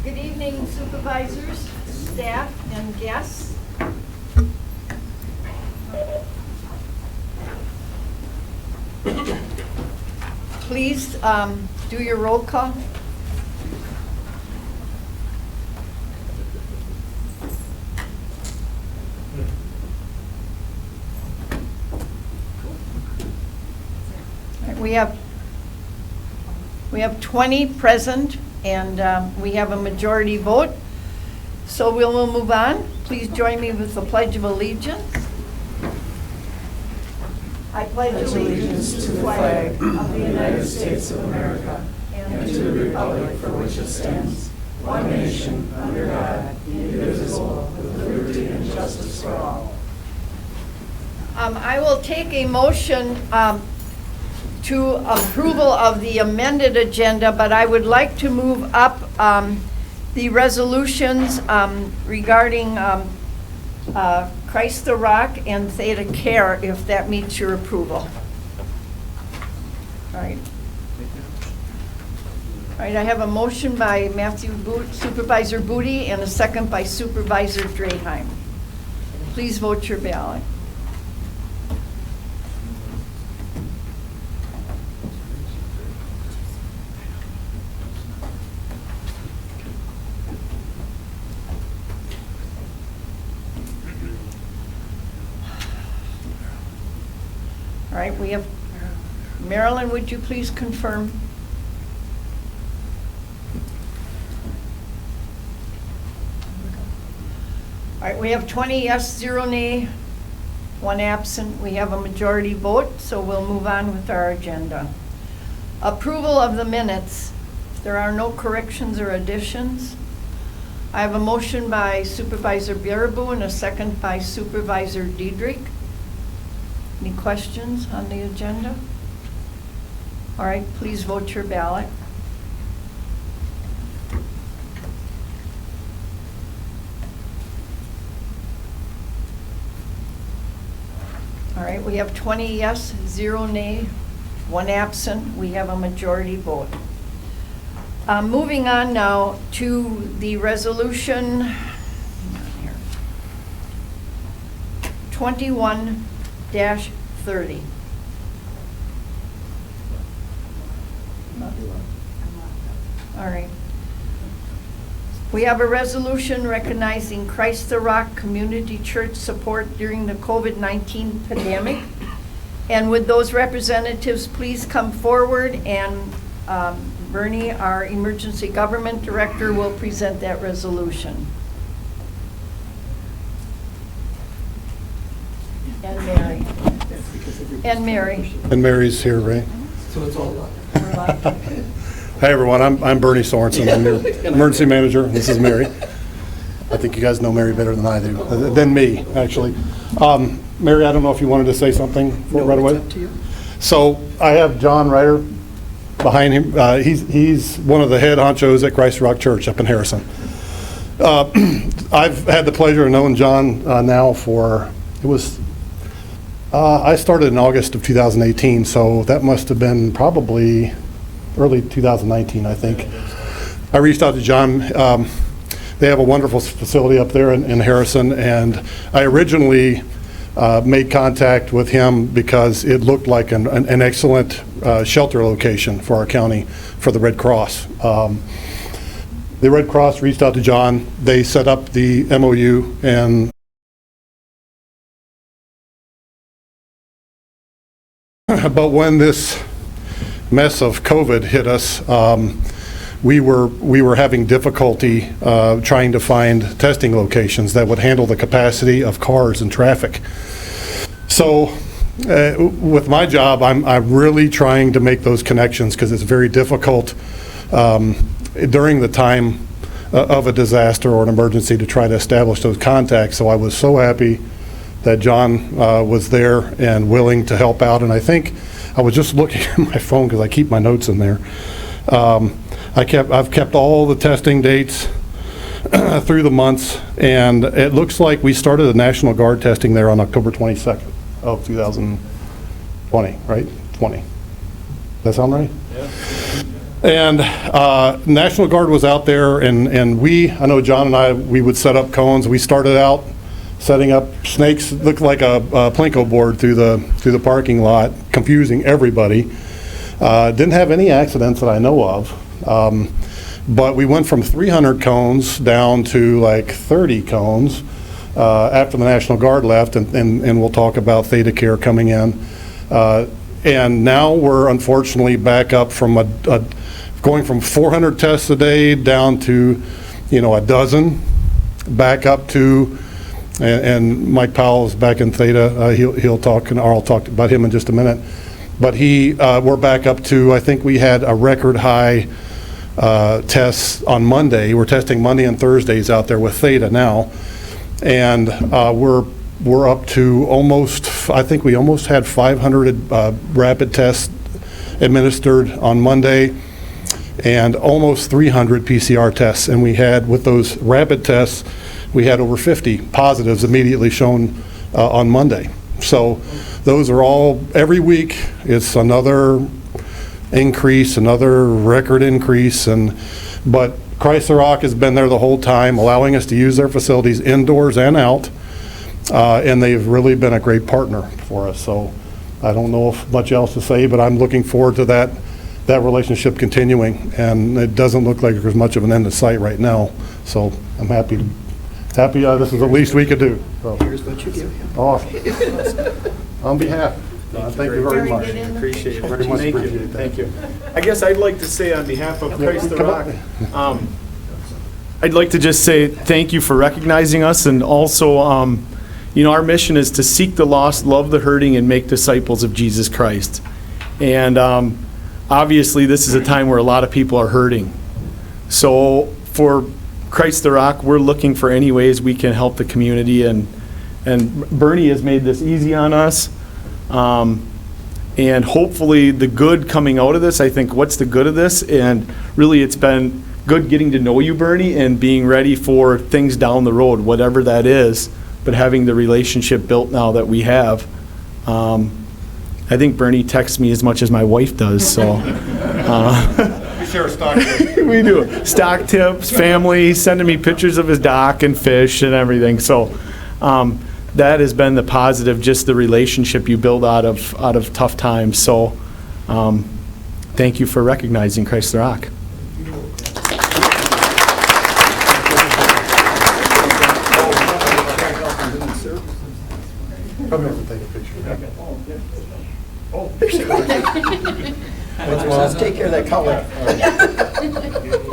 Good evening, supervisors, staff, and guests. Please do your roll call. We have 20 present, and we have a majority vote. So we'll move on. Please join me with the Pledge of Allegiance. I pledge allegiance to the flag of the United States of America and to the republic for which it stands, one nation, under God, indivisible, with liberty and justice for all. I will take a motion to approval of the amended agenda, but I would like to move up the resolutions regarding Christ the Rock and THEDACARE, if that meets your approval. All right. All right, I have a motion by Supervisor Booty and a second by Supervisor Draheim. Please vote your ballot. All right, we have, Marilyn, would you please confirm? All right, we have 20 yes, 0 nay, 1 absent. We have a majority vote, so we'll move on with our agenda. Approval of the minutes. If there are no corrections or additions, I have a motion by Supervisor Baraboo and a second by Supervisor Diedrich. Any questions on the agenda? All right, please vote your ballot. All right, we have 20 yes, 0 nay, 1 absent. We have a majority vote. Moving on now to the resolution 21-30. All right. We have a resolution recognizing Christ the Rock Community Church support during the COVID-19 pandemic. And would those representatives please come forward, and Bernie, our Emergency Government Director, will present that resolution. And Mary. And Mary. And Mary's here, right? So it's all done. Hi, everyone. I'm Bernie Sorensen. I'm your emergency manager. This is Mary. I think you guys know Mary better than I do, than me, actually. Mary, I don't know if you wanted to say something right away. It's up to you. So I have John Ryder behind him. He's one of the head honchos at Christ the Rock Church up in Harrison. I've had the pleasure of knowing John now for, I started in August of 2018, so that must have been probably early 2019, I think. I reached out to John. They have a wonderful facility up there in Harrison, and I originally made contact with him because it looked like an excellent shelter location for our county for the Red Cross. The Red Cross reached out to John. They set up the MOU, and but when this mess of COVID hit us, we were having difficulty trying to find testing locations that would handle the capacity of cars and traffic. So with my job, I'm really trying to make those connections, because it's very difficult during the time of a disaster or an emergency to try to establish those contacts. So I was so happy that John was there and willing to help out. And I think I was just looking at my phone, because I keep my notes in there. I've kept all the testing dates through the months, and it looks like we started the National Guard testing there on October 22nd of 2020, right? 20. Does that sound right? Yeah. And National Guard was out there, and I know John and I, we would set up cones. We started out setting up snakes, looked like a Plinko board through the parking lot, confusing everybody. Didn't have any accidents that I know of. But we went from 300 cones down to like 30 cones after the National Guard left, and we'll talk about THEDACARE coming in. And now we're unfortunately back up from going from 400 tests a day down to, a dozen, back up to, and Mike Powell is back in Theta. He'll talk, and I'll talk about him in just a minute. But we're back up to, I think we had a record high tests on Monday. We're testing Monday and Thursdays out there with Theta now, and we're up to I think we almost had 500 rapid tests administered on Monday, and almost 300 PCR tests. And we had, with those rapid tests, we had over 50 positives immediately shown on Monday. So those are all, every week, it's another increase, another record increase. But Chrysler Rock has been there the whole time, allowing us to use their facilities indoors and out. And they've really been a great partner for us. So I don't know if much else to say, but I'm looking forward to that relationship continuing. And it doesn't look like there's much of an end in sight right now. So I'm happy. This is the least we could do. So. Here's what you give him. Awesome. On behalf. Thank you very much. Appreciate it. Very much Thank you. appreciate that. Thank you. I guess I'd like to say on behalf of Christ the Rock, I'd like to just say thank you for recognizing us, and also, our mission is to seek the lost, love the hurting, and make disciples of Jesus Christ. And obviously, this is a time where a lot of people are hurting. So for Christ the Rock, we're looking for any ways we can help the community, and Bernie has made this easy on us. And hopefully the good coming out of this, I think, what's the good of this? And really it's been good getting to know you, Bernie, and being ready for things down the road, whatever that is, but having the relationship built now that we have. I think Bernie texts me as much as my wife does, so. We share stock tips. We do. Stock tips, family, sending me pictures of his dock and fish and everything. So that has been the positive, just the relationship you build out of tough times. So thank you for recognizing Christ the Rock. Come here and take a picture. Oh, let's take care of that color.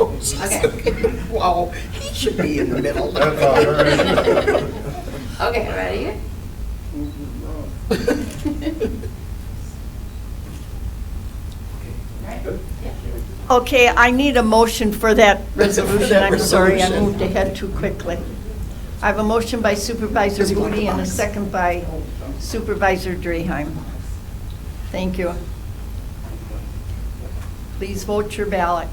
Okay. Wow, he should be in the middle. That's all right. Okay, ready? Okay, I need a motion for that resolution. I'm sorry, I moved ahead too quickly. I have a motion by Supervisor Booty and a second by Supervisor Dreheim. Thank you. Please vote your ballot.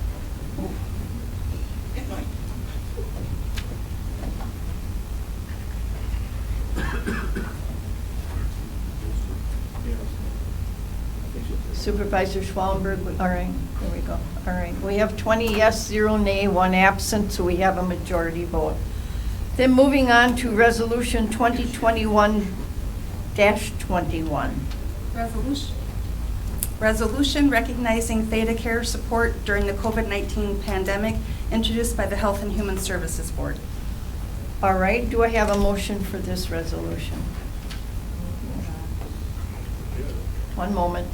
Supervisor Schwallenberg, all right, there we go. All right, we have 20 yes, 0 nay, 1 absent, so we have a majority vote. Then moving on to Resolution 2021-21. Resolution recognizing THEDACARE support during the COVID-19 pandemic, introduced by the Health and Human Services Board. All right, do I have a motion for this resolution? One moment.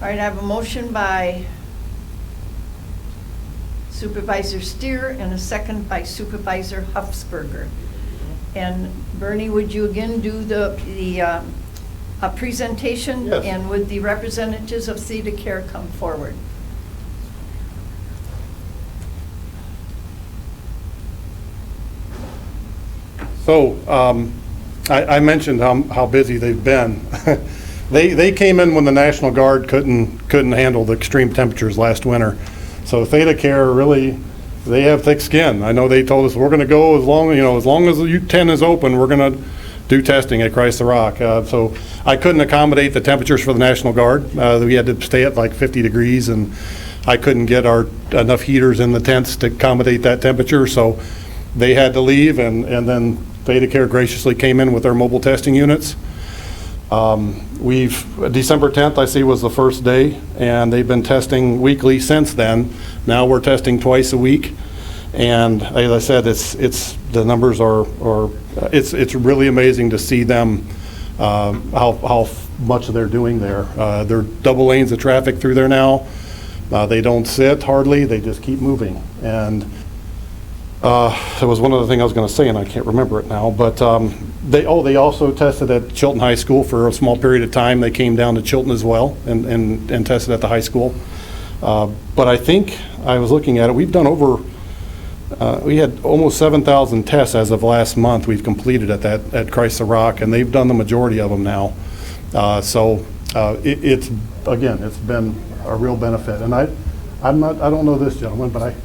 All right, I have a motion by Supervisor Steer and a second by Supervisor Huffsberger. And Bernie, would you again do the presentation? Yes. And would the representatives of THEDACARE come forward? So I mentioned how busy they've been. They came in when the National Guard couldn't handle the extreme temperatures last winter. So THEDACARE really, they have thick skin. I know they told us we're going to go as long as U10 is open, we're going to do testing at Christ the Rock. So I couldn't accommodate the temperatures for the National Guard. We had to stay at like 50 degrees, and I couldn't get enough heaters in the tents to accommodate that temperature, so they had to leave, and then THEDACARE graciously came in with their mobile testing units. December 10th, I see, was the first day, and they've been testing weekly since then. Now we're testing twice a week, and as I said, the numbers it's really amazing to see them, how much they're doing there. There are double lanes of traffic through there now. They don't sit hardly, they just keep moving. And there was one other thing I was going to say, and I can't remember it now, but they also tested at Chilton High School for a small period of time. They came down to Chilton as well and tested at the high school. But I think, I was looking at it, we've done we had almost 7,000 tests as of last month we've completed at Christ the Rock, and they've done the majority of them now. It's been a real benefit. And I don't know this gentleman, but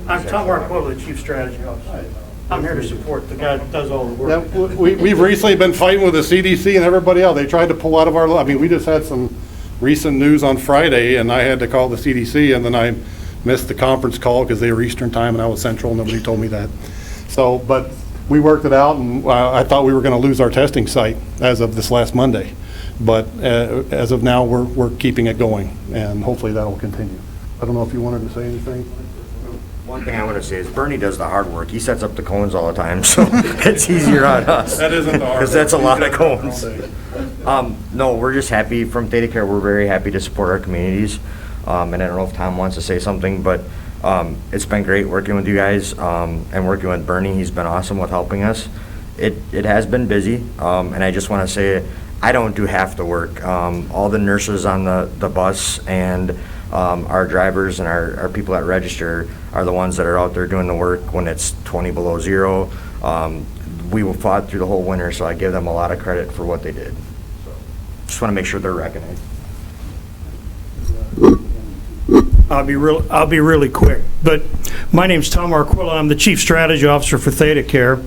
I'm Tom Marquilla, the Chief Strategy Officer. I'm here to support the guy that does all the work. we've recently been fighting with the CDC and everybody else. They tried to pull out of our, we just had some recent news on Friday, and I had to call the CDC, and then I missed the conference call because they were Eastern time and I was Central. Nobody told me that. So, but we worked it out, and I thought we were going to lose our testing site as of this last Monday. But as of now, we're keeping it going, and hopefully that'll continue. I don't know if you wanted to say anything. One thing I want to say is Bernie does the hard work. He sets up the cones all the time, so it's easier on us. That isn't the hard work. Because that's a lot of cones. No, we're just happy from THEDACARE. We're very happy to support our communities. And I don't know if Tom wants to say something, but it's been great working with you guys and working with Bernie. He's been awesome with helping us. It has been busy, and I just want to say I don't do half the work. All the nurses on the bus and our drivers and our people that register are the ones that are out there doing the work when it's 20 below zero. We fought through the whole winter, so I give them a lot of credit for what they did. So just want to make sure they're recognized. I'll be really quick. But my name's Tom Marquilla. I'm the Chief Strategy Officer for THEDACARE,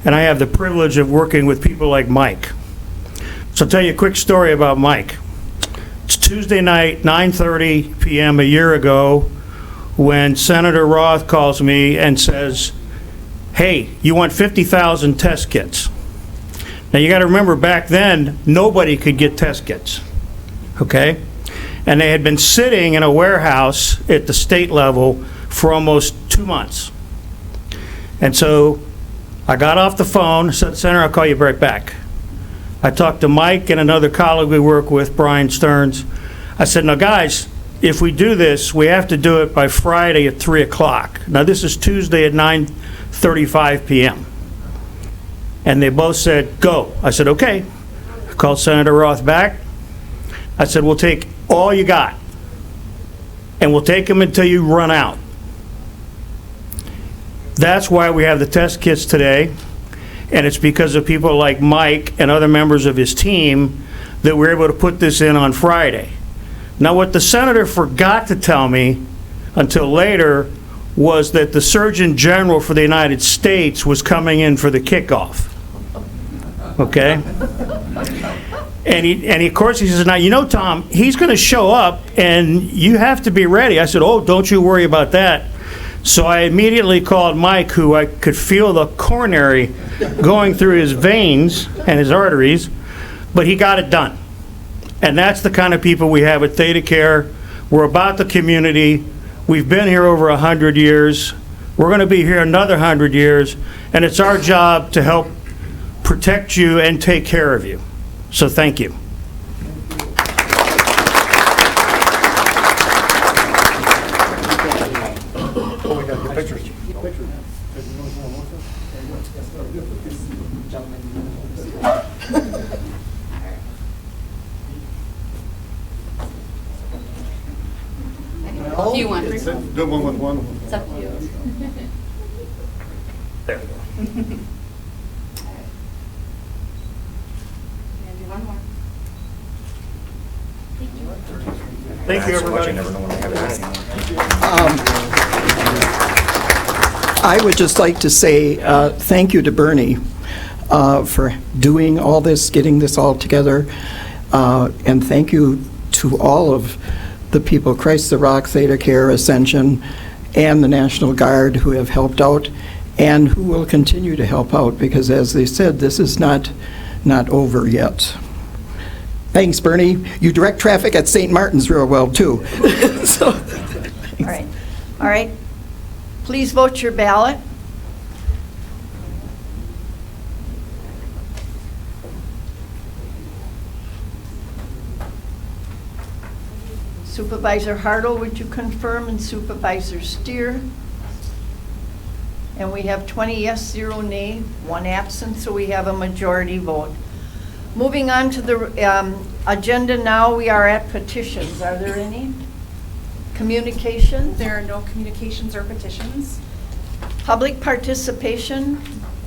and I have the privilege of working with people like Mike. So I'll tell you a quick story about Mike. It's Tuesday night, 9:30 p.m. a year ago, when Senator Roth calls me and says, hey, you want 50,000 test kits. Now you got to remember, back then, nobody could get test kits, okay? And they had been sitting in a warehouse at the state level for almost 2 months. And so I got off the phone, said, Senator, I'll call you right back. I talked to Mike and another colleague we work with, Brian Stearns. I said, now guys, if we do this, we have to do it by Friday at 3 o'clock. Now this is Tuesday at 9:35 p.m. And they both said, go. I said, okay. I called Senator Roth back. I said, we'll take all you got, and we'll take them until you run out. That's why we have the test kits today, and it's because of people like Mike and other members of his team that we're able to put this in on Friday. Now, what the senator forgot to tell me until later was that the Surgeon General for the United States was coming in for the kickoff. Okay? And of course, he says, now, you know, Tom, he's going to show up, and you have to be ready. I said, oh, don't you worry about that. So I immediately called Mike, who I could feel the coronary going through his veins and his arteries, but he got it done. And that's the kind of people we have at THEDACARE. We're about the community. We've been here over 100 years. We're going to be here another 100 years, and it's our job to help protect you and take care of you. So thank you. Oh, we got the pictures. Do you want? Do one with one. It's up to you. There we go. And do one more. Thank you, everybody. I never know when I have it. I would just like to say thank you to Bernie. for doing all this, getting this all together. And thank you to all of the people, Christ the Rock, THEDACARE, Ascension, and the National Guard who have helped out and who will continue to help out, because as they said, this is not over yet. Thanks, Bernie. You direct traffic at St. Martin's real well, too. So, All right. All right. Please vote your ballot. Supervisor Hartle, would you confirm, and Supervisor Steer? And we have 20 yes, 0 nay, 1 absent, so we have a majority vote. Moving on to the agenda now, we are at petitions. Are there any? Communications? There are no communications or petitions. Public participation?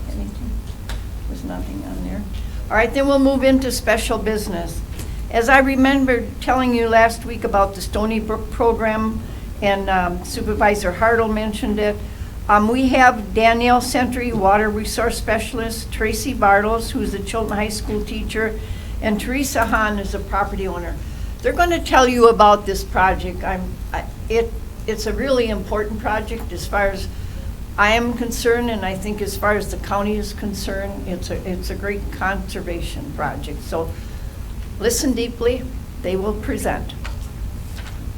Anything? There's nothing on there. All right, then we'll move into special business. As I remember telling you last week about the Stony Brook program, and Supervisor Hartle mentioned it, we have Danielle Santry, Water Resource Specialist, Tracey Bartels, who's a Chilton High School teacher, and Theresa Hahn is a property owner. They're going to tell you about this project. It's a really important project as far as I am concerned, and I think as far as the county is concerned, it's a great conservation project. So listen deeply, they will present.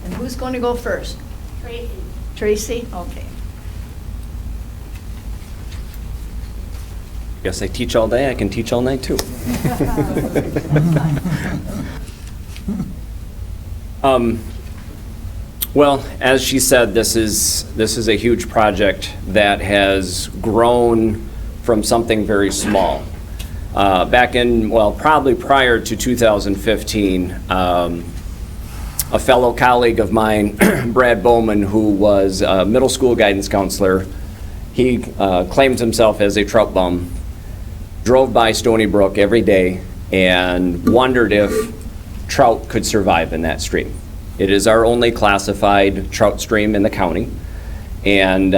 And who's going to go first? Tracy. Tracey? Okay. Guess I teach all day, I can teach all night too. Well, as she said, this is a huge project that has grown from something very small. Back in, well, probably prior to 2015, a fellow colleague of mine, Brad Bowman, who was a middle school guidance counselor, he claimed himself as a trout bum, drove by Stony Brook every day and wondered if trout could survive in that stream. It is our only classified trout stream in the county, and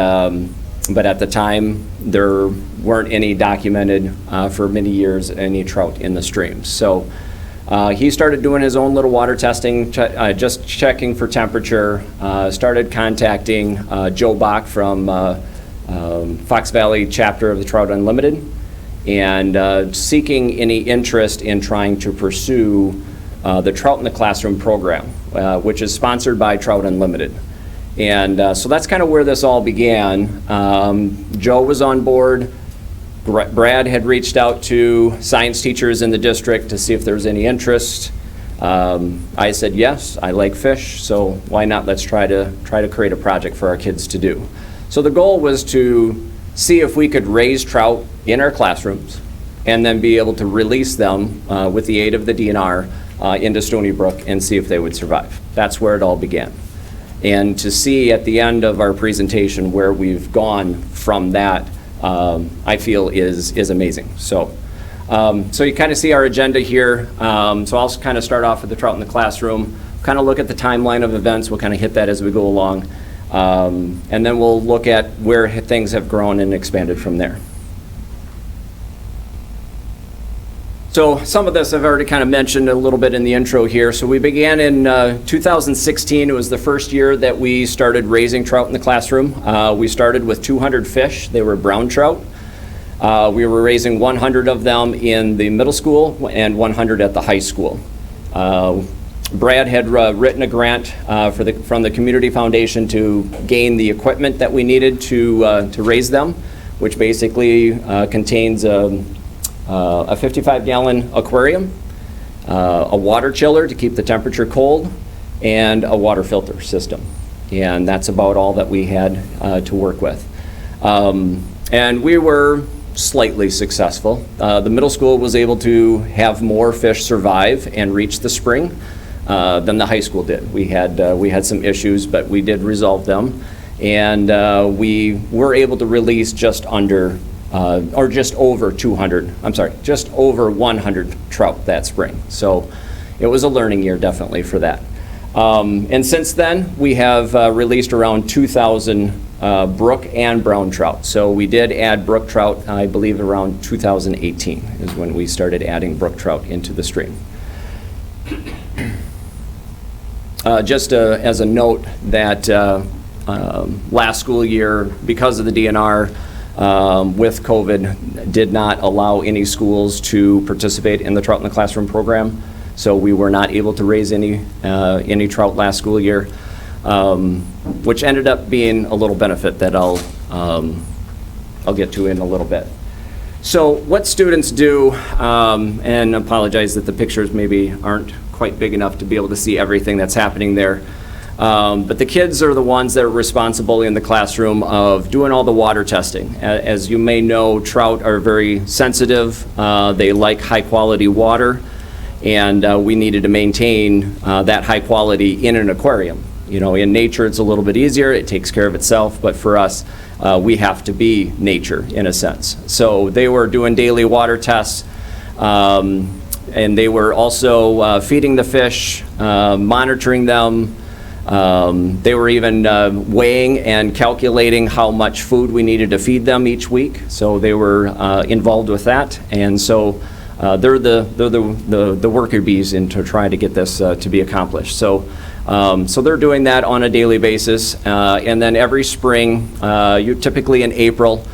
but at the time there weren't any documented for many years any trout in the stream. So he started doing his own little water testing, just checking for temperature, started contacting Joe Bach from Fox Valley chapter of the Trout Unlimited, and seeking any interest in trying to pursue the Trout in the Classroom program, which is sponsored by Trout Unlimited. And so that's kind of where this all began. Joe was on board. Brad had reached out to science teachers in the district to see if there was any interest. I said, yes, I like fish, so why not? Let's try to create a project for our kids to do. So the goal was to see if we could raise trout in our classrooms and then be able to release them with the aid of the DNR into Stony Brook and see if they would survive. That's where it all began. And to see at the end of our presentation where we've gone from that, I feel is amazing. So you kind of see our agenda here. So I'll kind of start off with the Trout in the Classroom, kind of look at the timeline of events. We'll kind of hit that as we go along. And then we'll look at where things have grown and expanded from there. So some of this I've already kind of mentioned a little bit in the intro here. So we began in 2016. It was the first year that we started raising trout in the classroom. We started with 200 fish. They were brown trout. We were raising 100 of them in the middle school and 100 at the high school. Brad had written a grant from the Community Foundation to gain the equipment that we needed to raise them, which basically contains a 55-gallon aquarium, a water chiller to keep the temperature cold, and a water filter system. And that's about all that we had to work with. And we were slightly successful. The middle school was able to have more fish survive and reach the spring than the high school did. We had some issues, but we did resolve them. And we were able to release just under or just over 100 trout that spring. So it was a learning year definitely for that. And since then, we have released around 2,000 brook and brown trout. So we did add brook trout, I believe around 2018 is when we started adding brook trout into the stream. Just as a note that last school year, because of the DNR, with COVID, did not allow any schools to participate in the Trout in the Classroom program. So we were not able to raise any trout last school year, which ended up being a little benefit that I'll get to in a little bit. So what students do, and apologize that the pictures maybe aren't quite big enough to be able to see everything that's happening there. But the kids are the ones that are responsible in the classroom of doing all the water testing. As you may know, trout are very sensitive. They like high quality water, and we needed to maintain that high quality in an aquarium. You know, in nature it's a little bit easier, it takes care of itself, but for us, we have to be nature in a sense. So they were doing daily water tests, and they were also feeding the fish, monitoring them. They were even weighing and calculating how much food we needed to feed them each week. So they were involved with that, and so they're the worker bees in to try to get this to be accomplished. So they're doing that on a daily basis, and then every spring, typically in April,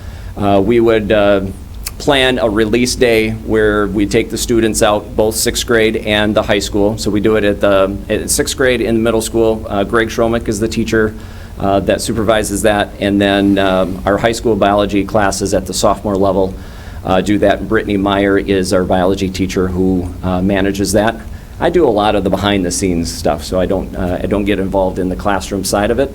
we would plan a release day where we take the students out, both 6th grade and the high school. So we do it at 6th grade in the middle school. Greg Schromick is the teacher that supervises that, and then our high school biology classes at the sophomore level do that. Brittany Meyer is our biology teacher who manages that. I do a lot of the behind-the-scenes stuff, so I don't get involved in the classroom side of it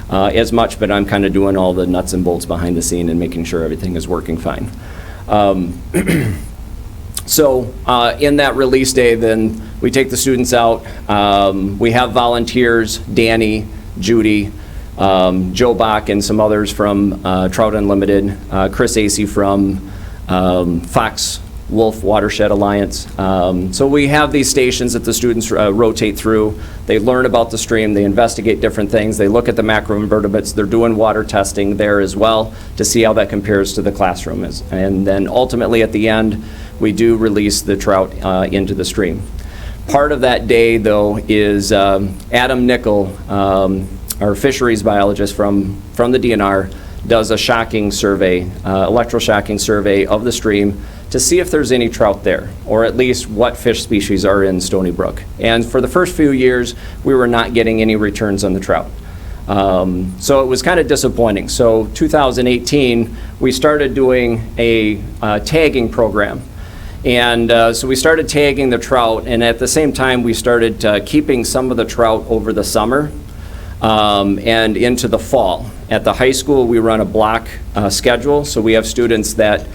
as much, but I'm kind of doing all the nuts and bolts behind the scene and making sure everything is working fine. So in that release day, then we take the students out. We have volunteers, Danny, Judy, Joe Bach, and some others from Trout Unlimited, Chris Acey from Fox Wolf Watershed Alliance. So we have these stations that the students rotate through. They learn about the stream, they investigate different things, they look at the macroinvertebrates, they're doing water testing there as well to see how that compares to the classroom. And then ultimately at the end, we do release the trout into the stream. Part of that day though is Adam Nickel, our fisheries biologist from the DNR, does a shocking survey, electroshocking survey of the stream to see if there's any trout there, or at least what fish species are in Stony Brook. And for the first few years, we were not getting any returns on the trout. So it was kind of disappointing. So 2018, we started doing a tagging program. And so we started tagging the trout, and at the same time, we started keeping some of the trout over the summer and into the fall. At the high school, we run a block schedule, so we have students that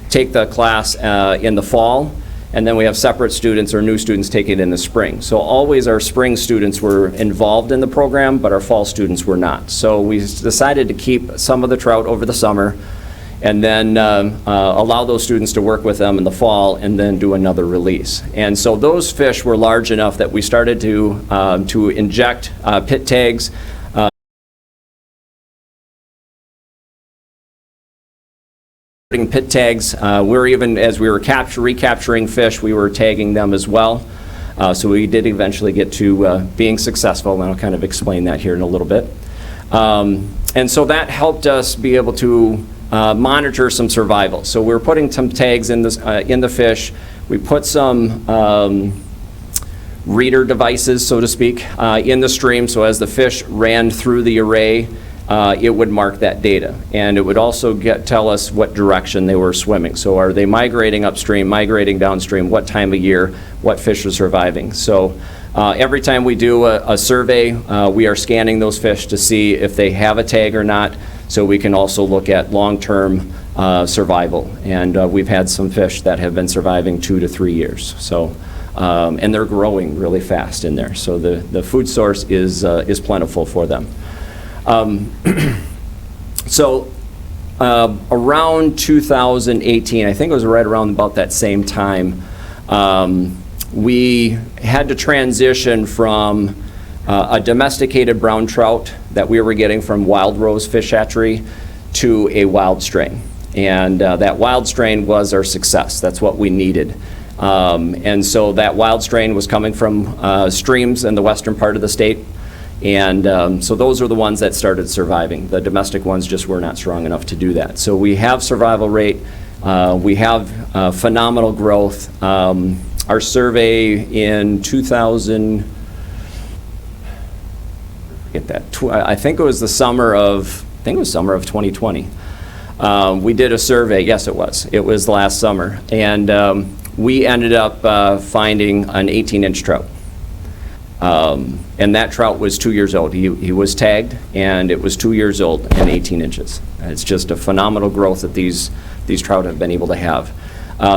take the class in the fall, and then we have separate students or new students take it in the spring. So always our spring students were involved in the program, but our fall students were not. So we decided to keep some of the trout over the summer, and then allow those students to work with them in the fall, and then do another release. And so those fish were large enough that we started to inject pit tags. Pit tags. We're even, as we were recapturing fish, we were tagging them as well. So we did eventually get to being successful, and I'll kind of explain that here in a little bit. And so that helped us be able to monitor some survival. So we're putting some tags in the fish. We put some reader devices, so to speak, in the stream, so as the fish ran through the array, it would mark that data. And it would also tell us what direction they were swimming. So are they migrating upstream, migrating downstream, what time of year, what fish are surviving. So every time we do a survey, we are scanning those fish to see if they have a tag or not, so we can also look at long-term survival. And we've had some fish that have been surviving 2 to 3 years. So, and they're growing really fast in there. So the food source is plentiful for them. So around 2018, I think it was right around about that same time, we had to transition from a domesticated brown trout that we were getting from Wild Rose Fish Hatchery to a wild strain. And that wild strain was our success. That's what we needed. And so that wild strain was coming from streams in the western part of the state. And so those are the ones that started surviving. The domestic ones just were not strong enough to do that. So we have survival rate. We have phenomenal growth. Our survey in 2000, I think it was the summer of, 2020. We did a survey, yes it was. It was last summer. And we ended up finding an 18-inch trout. And that trout was 2 years old. He was tagged, and it was 2 years old and 18 inches. It's just a phenomenal growth that these trout have been able to have.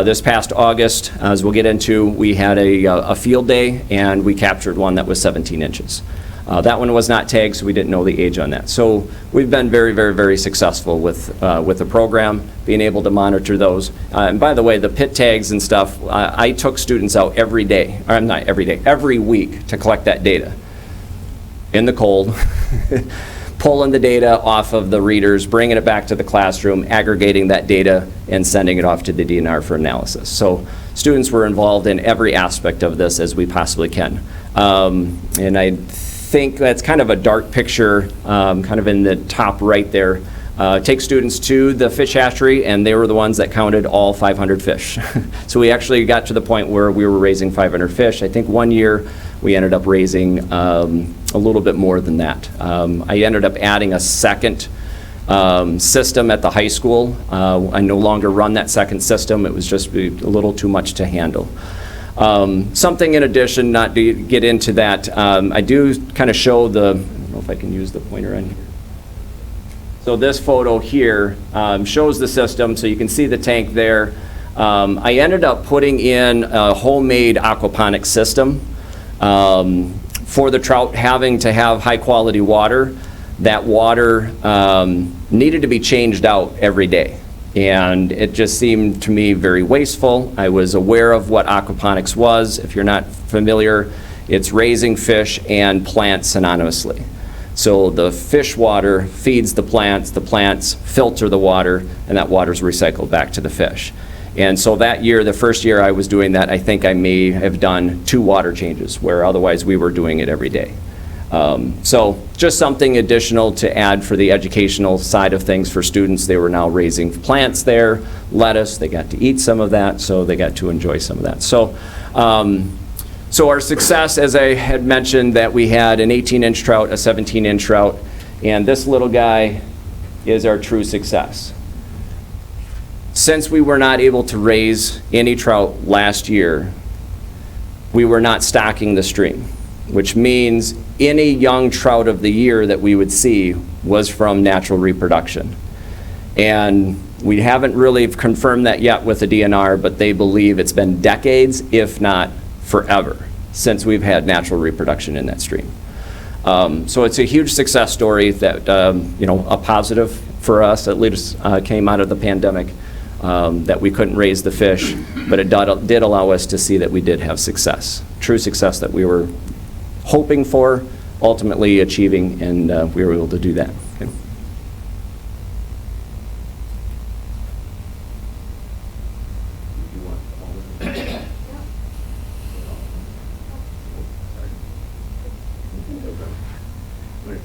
This past August, as we'll get into, we had a field day, and we captured one that was 17 inches. That one was not tagged, so we didn't know the age on that. So we've been very, very, very successful with the program, being able to monitor those. And by the way, the pit tags and stuff, I took students out every day, or not every day, every week to collect that data in the cold, pulling the data off of the readers, bringing it back to the classroom, aggregating that data, and sending it off to the DNR for analysis. So students were involved in every aspect of this as we possibly can. And I think that's kind of a dark picture, kind of in the top right there. Take students to the fish hatchery, and they were the ones that counted all 500 fish. So we actually got to the point where we were raising 500 fish. I think one year we ended up raising a little bit more than that. I ended up adding a second system at the high school. I no longer run that second system. It was just a little too much to handle. Something in addition, not to get into that, I do kind of show I don't know if I can use the pointer on here. So this photo here shows the system, so you can see the tank there. I ended up putting in a homemade aquaponics system for the trout having to have high quality water. That water needed to be changed out every day. And it just seemed to me very wasteful. I was aware of what aquaponics was. If you're not familiar, it's raising fish and plants synonymously. So the fish water feeds the plants filter the water, and that water is recycled back to the fish. And so that year, the first year I was doing that, I think I may have done 2 water changes, where otherwise we were doing it every day. So just something additional to add for the educational side of things for students. They were now raising plants there, lettuce, they got to eat some of that, so they got to enjoy some of that. So, so our success, as I had mentioned, that we had an 18-inch trout, a 17-inch trout, and this little guy is our true success. Since we were not able to raise any trout last year, we were not stocking the stream, which means any young trout of the year that we would see was from natural reproduction. And we haven't really confirmed that yet with the DNR, but they believe it's been decades, if not forever, since we've had natural reproduction in that stream. So it's a huge success story that, you know, a positive for us, at least came out of the pandemic, that we couldn't raise the fish, but it did allow us to see that we did have success, true success that we were hoping for, ultimately achieving, and we were able to do that. Okay.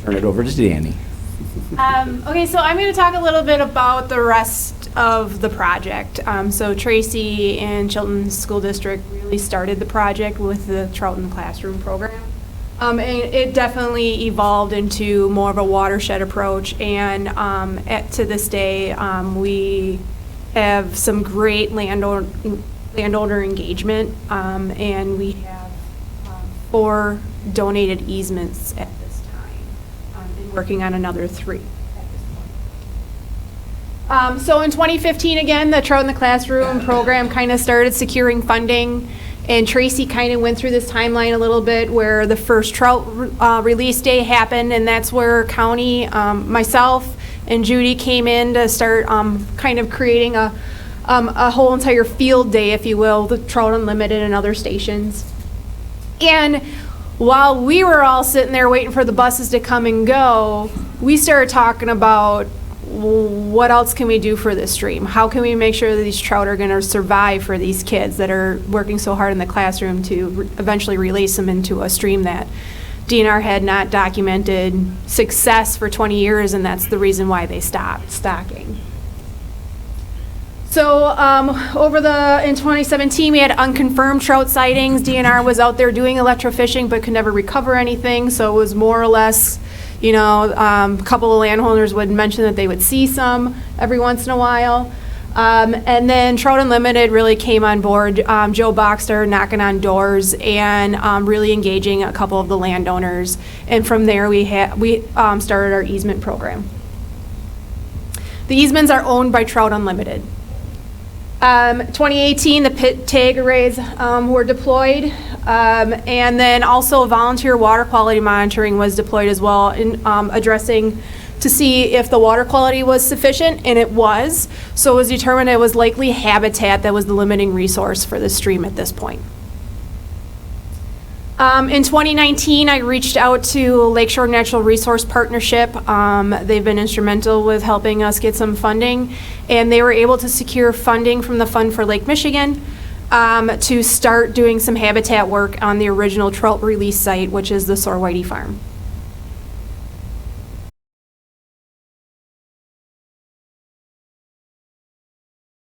Turn it over to Danny. Okay, so I'm going to talk a little bit about the rest of the project. So Tracey and Chilton School District really started the project with the Trout in the Classroom program. And it definitely evolved into more of a watershed approach, and to this day, we have some great landowner engagement, and we have 4 donated easements at this time, and working on another 3 at this point. So in 2015, again, the Trout in the Classroom program kind of started securing funding. And Tracey kind of went through this timeline a little bit where the first trout release day happened, and that's where county, myself and Judy came in to start kind of creating a whole entire field day, if you will, the Trout Unlimited and other stations. And while we were all sitting there waiting for the buses to come and go, we started talking about what else can we do for this stream? How can we make sure that these trout are going to survive for these kids that are working so hard in the classroom to eventually release them into a stream that DNR had not documented success for 20 years, and that's the reason why they stopped stocking. So in 2017, we had unconfirmed trout sightings. DNR was out there doing electrofishing but could never recover anything, so it was more or less, you know, a couple of landowners would mention that they would see some every once in a while. And then Trout Unlimited really came on board. Joe Bach started knocking on doors and really engaging a couple of the landowners. And from there, we started our easement program. The easements are owned by Trout Unlimited. 2018, the pit tag arrays were deployed. And then also volunteer water quality monitoring was deployed as well in addressing to see if the water quality was sufficient, and it was. So it was determined it was likely habitat that was the limiting resource for the stream at this point. In 2019, I reached out to Lakeshore Natural Resource Partnership. They've been instrumental with helping us get some funding, and they were able to secure funding from the Fund for Lake Michigan to start doing some habitat work on the original trout release site, which is the Sorwhitey Farm.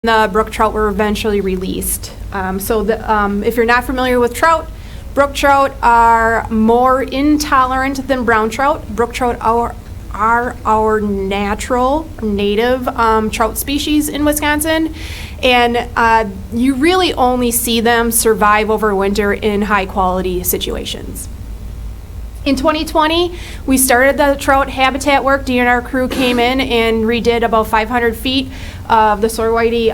The brook trout were eventually released. If you're not familiar with trout, brook trout are more intolerant than brown trout. Brook trout are our natural, native trout species in Wisconsin, and you really only see them survive over winter in high quality situations. In 2020, we started the trout habitat work. DNR crew came in and redid about 500 feet of the Sorwhitey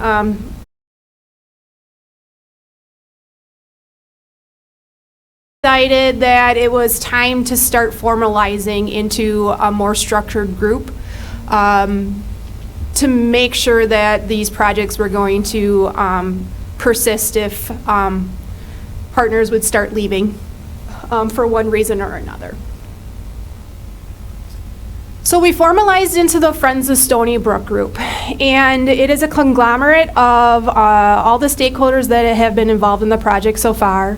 decided that it was time to start formalizing into a more structured group to make sure that these projects were going to persist if partners would start leaving for one reason or another. So we formalized into the Friends of Stony Brook group, and it is a conglomerate of all the stakeholders that have been involved in the project so far.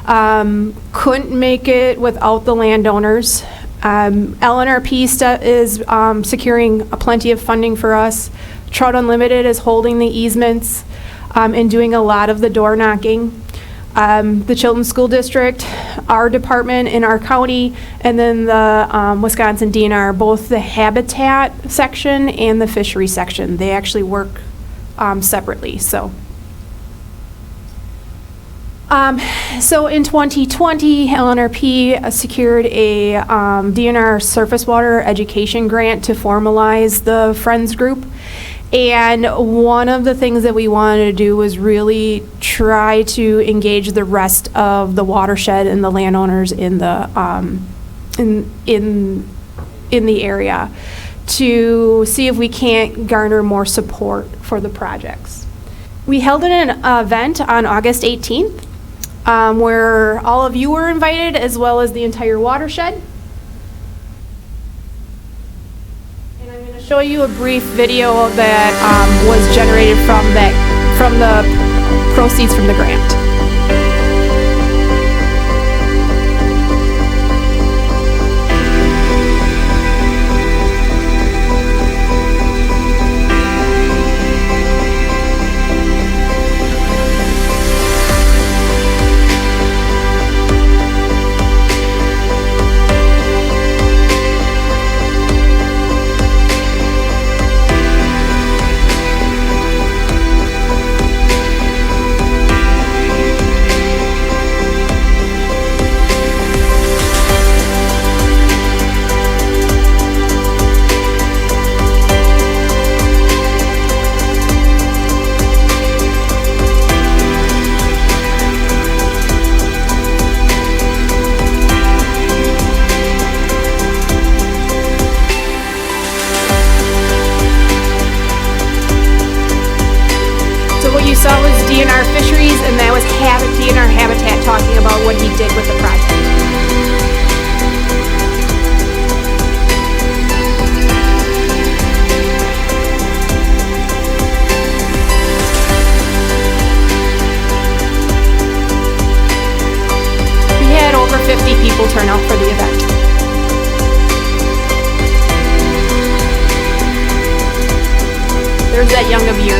Couldn't make it without the landowners. LNRP is securing plenty of funding for us. Trout Unlimited is holding the easements and doing a lot of the door knocking. The Chilton School District, our department in our county, and then the Wisconsin DNR, both the habitat section and the fishery section. They actually work separately. So in 2020, LNRP secured a DNR surface water education grant to formalize the Friends group. And one of the things that we wanted to do was really try to engage the rest of the watershed and the landowners in the in the area to see if we can't garner more support for the projects. We held an event on August 18th where all of you were invited, as well as the entire watershed. Show you a brief video that was generated from the proceeds from the grant. Saw was DNR Fisheries, and that was DNR Habitat talking about what he did with the project. that young of year.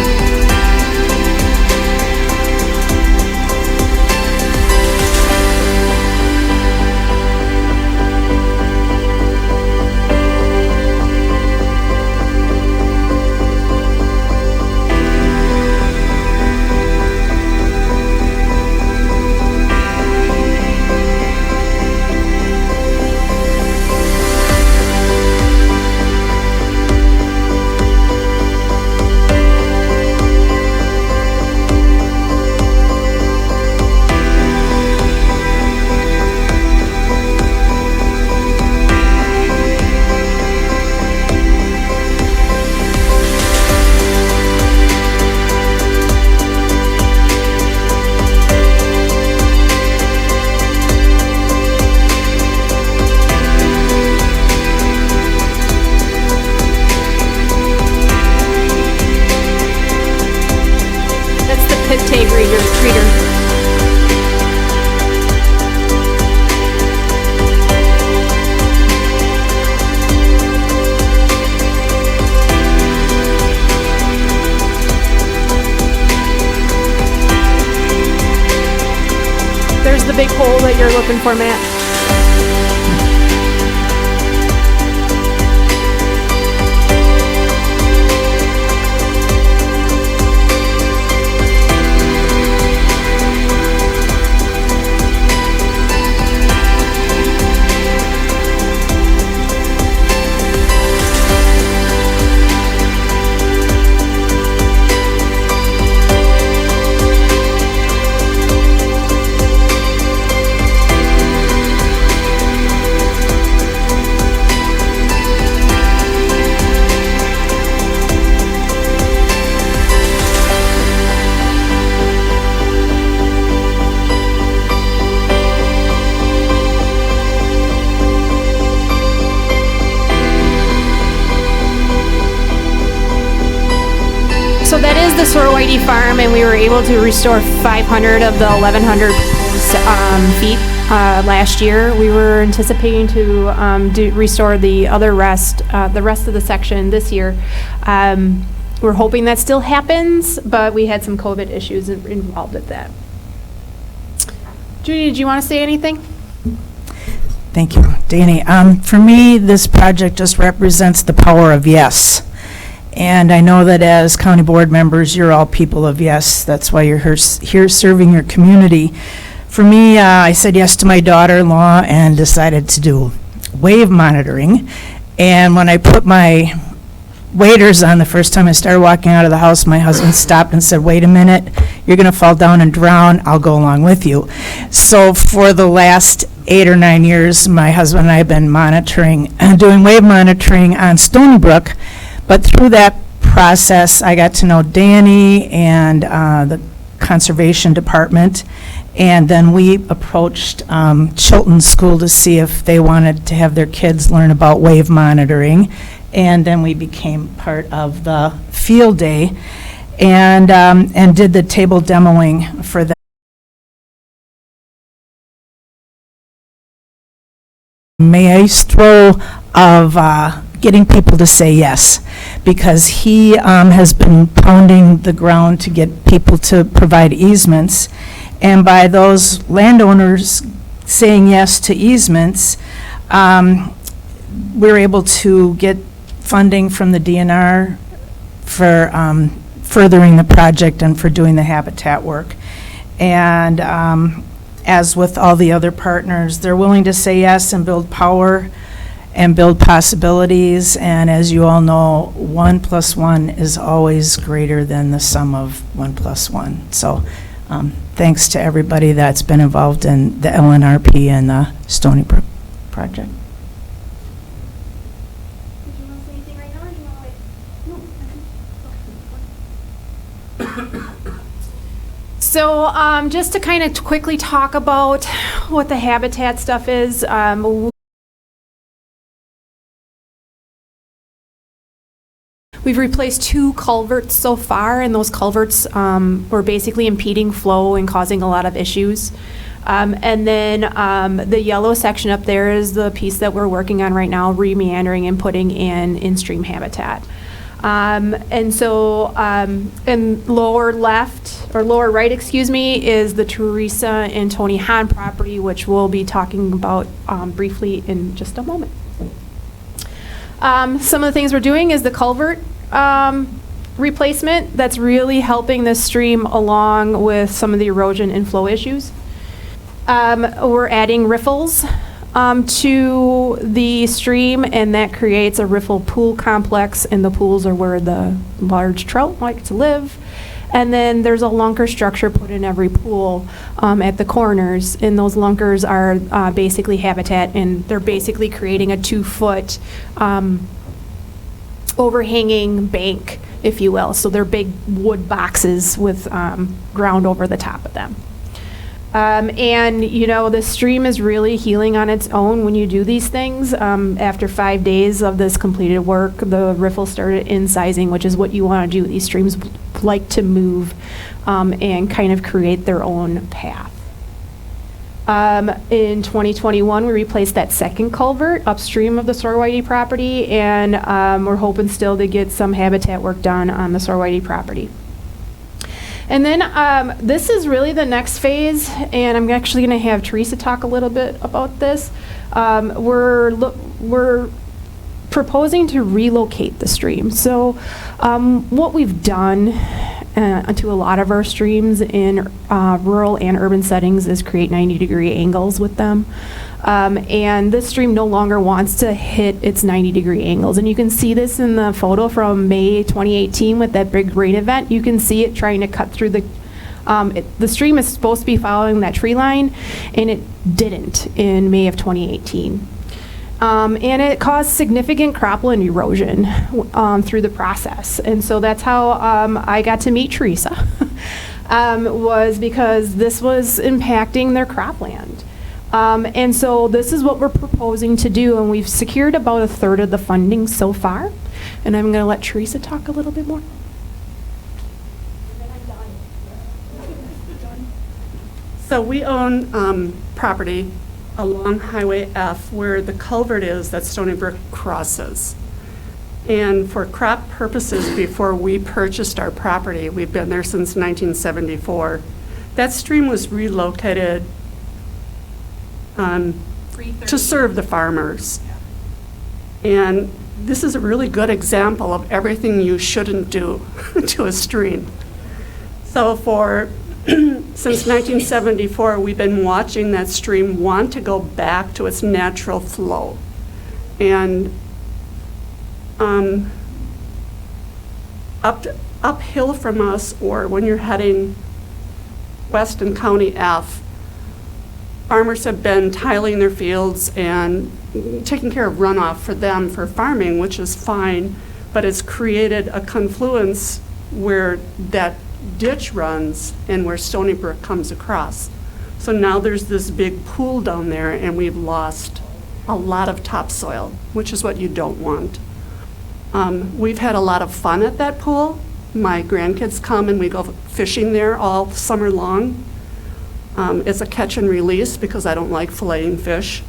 There's the big hole that you're looking for, Matt. So that is the Sorwhitey farm, and we were able to restore 500 of the 1,100 feet last year. We were anticipating to restore the rest of the section this year. We're hoping that still happens, but we had some COVID issues involved with that. Judy, did you want to say anything? Thank you, Danny. For me, this project just represents the power of yes. And I know that as county board members, you're all people of yes. That's why you're here serving your community. For me, I said yes to my daughter-in-law and decided to do wave monitoring. And when I put my waders on the first time I started walking out of the house, my husband stopped and said, "Wait a minute, you're going to fall down and drown. I'll go along with you." So for the last 8 or 9 years, my husband and I have been doing wave monitoring on Stony Brook. But through that process, I got to know Danny and the Conservation Department, and then we approached Chilton School to see if they wanted to have their kids learn about wave monitoring, and then we became part of the field day and did the table demoing for the maestro of getting people to say yes, because he has been pounding the ground to get people to provide easements, and by those landowners saying yes to easements, we were able to get funding from the DNR for furthering the project and for doing the habitat work. And as with all the other partners, they're willing to say yes and build power and build possibilities, and as you all know, 1 + 1 is always greater than the sum of 1 + 1. So thanks to everybody that's been involved in the LNRP and the Stony Brook project. Did you want to say anything right now, or do you want to wait? No. So just to kind of quickly talk about what the habitat stuff is, we've replaced 2 culverts so far, and those culverts were basically impeding flow and causing a lot of issues. And then the yellow section up there is the piece that we're working on right now, remeandering and putting in stream habitat. And so, in lower left, or lower right, excuse me, is the Theresa and Tony Hahn property, which we'll be talking about briefly in just a moment. Some of the things we're doing is the culvert replacement. That's really helping this stream along with some of the erosion and flow issues. We're adding riffles to the stream, and that creates a riffle pool complex, and the pools are where the large trout like to live. And then there's a lunker structure put in every pool at the corners, and those lunkers are basically habitat, and they're basically creating a 2-foot overhanging bank, if you will. So they're big wood boxes with ground over the top of them. And, you know, the stream is really healing on its own when you do these things. After 5 days of this completed work, the riffle started incising, which is what you want to do. These streams like to move and kind of create their own path. In 2021, we replaced that second culvert upstream of the Sorwhitey property, and we're hoping still to get some habitat work done on the Sorwhitey property. And then this is really the next phase, and I'm actually going to have Theresa talk a little bit about this. We're proposing to relocate the stream. So what we've done to a lot of our streams in rural and urban settings is create 90-degree angles with them. And this stream no longer wants to hit its 90-degree angles. And you can see this in the photo from May 2018 with that big rain event. You can see it trying to cut through the stream is supposed to be following that tree line, and it didn't in May of 2018. And it caused significant cropland erosion through the process. And so that's how I got to meet Theresa, was because this was impacting their cropland. And so this is what we're proposing to do, and we've secured about 1/3 of the funding so far. And I'm going to let Theresa talk a little bit more. So we own property along Highway F where the culvert is that Stony Brook crosses. And for crop purposes, before we purchased our property, we've been there since 1974, that stream was relocated to serve the farmers. And this is a really good example of everything you shouldn't do to a stream. So since 1974, we've been watching that stream want to go back to its natural flow. And uphill from us, or when you're heading west in County F, farmers have been tiling their fields and taking care of runoff for them for farming, which is fine, but it's created a confluence where that ditch runs and where Stony Brook comes across. So now there's this big pool down there, and we've lost a lot of topsoil, which is what you don't want. We've had a lot of fun at that pool. My grandkids come and we go fishing there all summer long. It's a catch and release because I don't like filleting fish.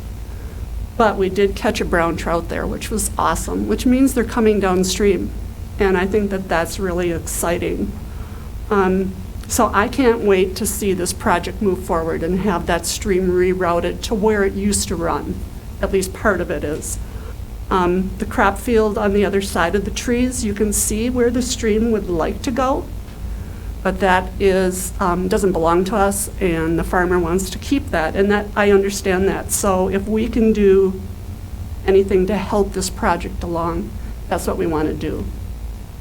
But we did catch a brown trout there, which was awesome, which means they're coming downstream. And I think that that's really exciting. So I can't wait to see this project move forward and have that stream rerouted to where it used to run. At least part of it is. The crop field on the other side of the trees, you can see where the stream would like to go. But that is, doesn't belong to us, and the farmer wants to keep that, and that I understand that. So if we can do anything to help this project along, that's what we want to do.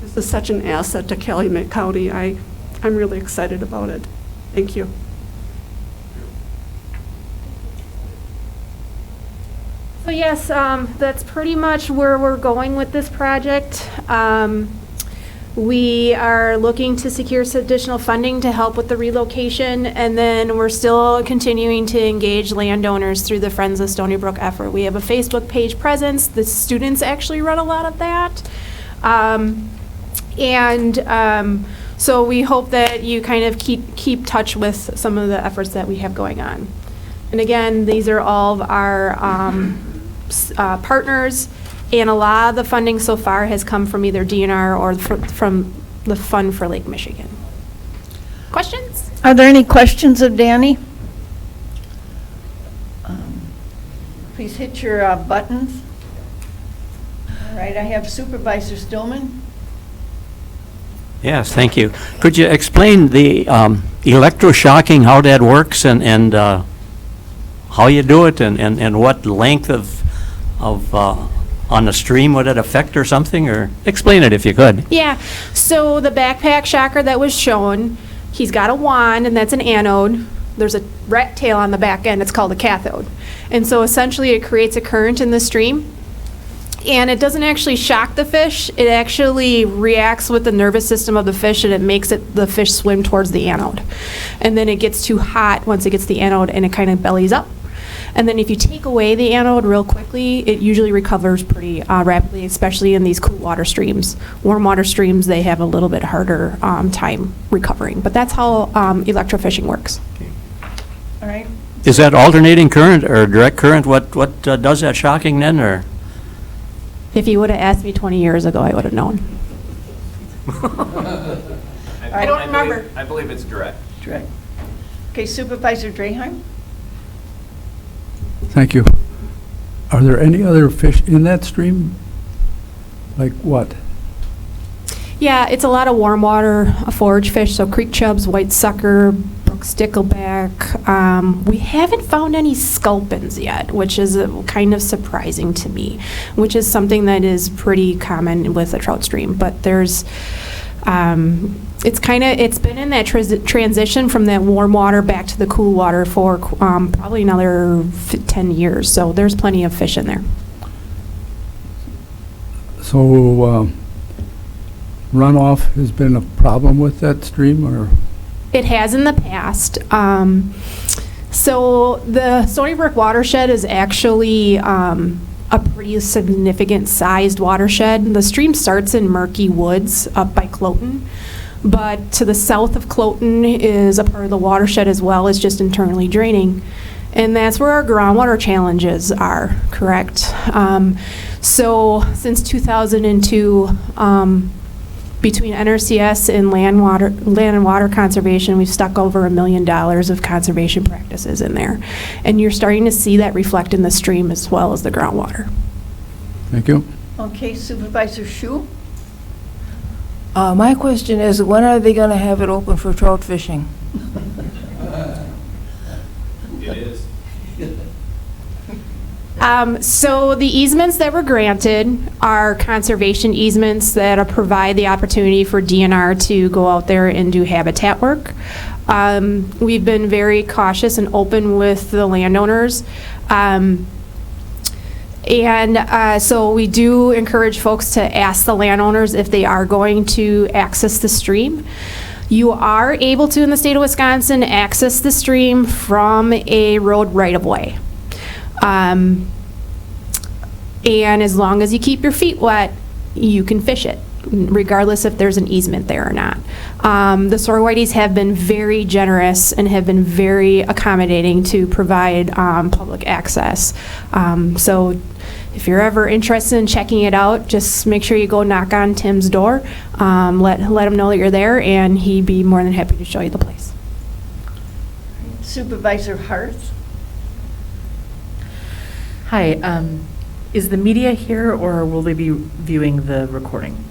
This is such an asset to Calumet County. I'm really excited about it. Thank you. So yes, that's pretty much where we're going with this project. We are looking to secure some additional funding to help with the relocation, and then we're still continuing to engage landowners through the Friends of Stony Brook effort. We have a Facebook page presence. The students actually run a lot of that. So we hope that you kind of keep touch with some of the efforts that we have going on. And again, these are all of our partners And a lot of the funding so far has come from either DNR or from the Fund for Lake Michigan. Questions? Are there any questions of Danny? Please hit your buttons. All right, I have Supervisor Stillman. Yes, thank you. Could you explain the electroshocking, how that works, and how you do it, and what length of on the stream would it affect or something? Or explain it if you could. Yeah, so the backpack shocker that was shown, he's got a wand, and that's an anode. There's a rat tail on the back end. It's called a cathode. And so essentially it creates a current in the stream. And it doesn't actually shock the fish. It actually reacts with the nervous system of the fish, and it makes the fish swim towards the anode. And then it gets too hot once it gets the anode, and it kind of bellies up. And then if you take away the anode real quickly, it usually recovers pretty rapidly, especially in these cool water streams. Warm water streams, they have a little bit harder time recovering. But that's how electrofishing works. All right. Is that alternating current or direct current? What does that shocking then, or? If you would have asked me 20 years ago, I would have known. I don't remember. I believe it's direct. Direct. Okay, Supervisor Draheim? Thank you. Are there any other fish in that stream? Like what? Yeah, it's a lot of warm water forage fish, so creek chubs, white sucker, brook stickleback. We haven't found any sculpins yet, which is kind of surprising to me, which is something that is pretty common with a trout stream. But there's, it's been in that transition from that warm water back to the cool water for probably another 10 years. So there's plenty of fish in there. So runoff has been a problem with that stream, or? It has in the past. So the Stony Brook Watershed is actually a pretty significant sized watershed. The stream starts in Murky Woods up by Cloten, but to the south of Cloten is a part of the watershed as well. It's just internally draining. And that's where our groundwater challenges are, correct? So since 2002, between NRCS and Land and Water Conservation, we've stuck over $1 million of conservation practices in there. And you're starting to see that reflect in the stream as well as the groundwater. Thank you. Okay, Supervisor Shu? My question is, when are they going to have it open for trout fishing? It is. So the easements that were granted are conservation easements that provide the opportunity for DNR to go out there and do habitat work. We've been very cautious and open with the landowners. So we do encourage folks to ask the landowners if they are going to access the stream. You are able to, in the state of Wisconsin, access the stream from a road right-of-way. And as long as you keep your feet wet, you can fish it, regardless if there's an easement there or not. The Soar Whiteys have been very generous and have been very accommodating to provide public access. So if you're ever interested in checking it out, just make sure you go knock on Tim's door, let him know that you're there, and he'd be more than happy to show you the place. Supervisor Harth? Hi, is the media here, or will they be viewing the recording?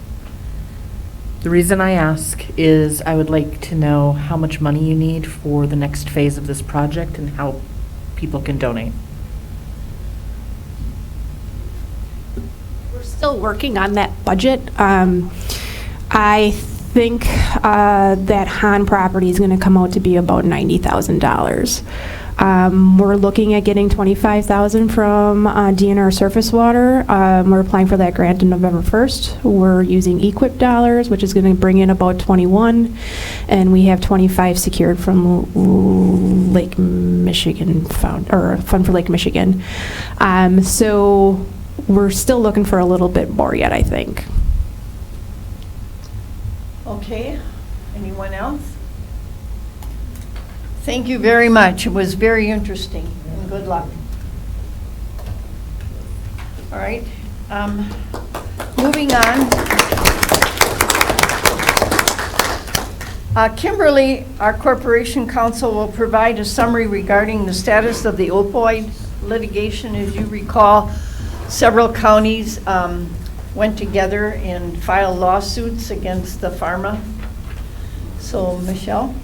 The reason I ask is I would like to know how much money you need for the next phase of this project and how people can donate. We're still working on that budget. I think that Hahn property is going to come out to be about $90,000. We're looking at getting $25,000 from DNR Surface Water. We're applying for that grant on November 1st. We're using EQIP dollars, which is going to bring in about 21, and we have 25 secured from Lake Michigan Fund for Lake Michigan. So we're still looking for a little bit more yet, I think. Okay, anyone else? Thank you very much. It was very interesting, and good luck. All right, Moving on. Kimberly, our corporation counsel, will provide a summary regarding the status of the opioid litigation. As you recall, several counties went together and filed lawsuits against the pharma. So, Michelle?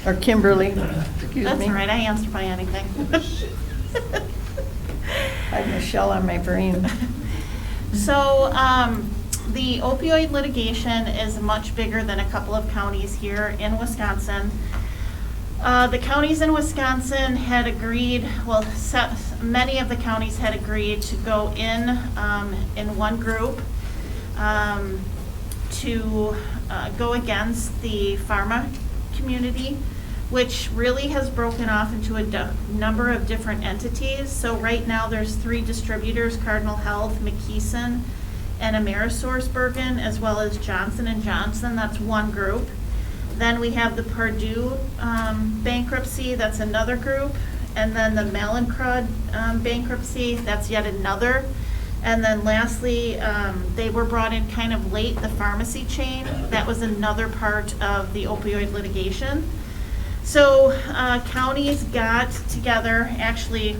Or Kimberly, excuse me. That's all right, I answer by anything. I have Michelle on my brain. So, the opioid litigation is much bigger than a couple of counties here in Wisconsin. The counties in Wisconsin had agreed, well, many of the counties had agreed to go in one group to go against the pharma community, which really has broken off into a number of different entities. So right now there's 3 distributors, Cardinal Health, McKesson, and AmerisourceBergen, as well as Johnson & Johnson. That's one group. Then we have the Purdue bankruptcy, that's another group. And then the Mallinckrodt bankruptcy, that's yet another. And then lastly, they were brought in kind of late, the pharmacy chain. That was another part of the opioid litigation. So counties got together. Actually,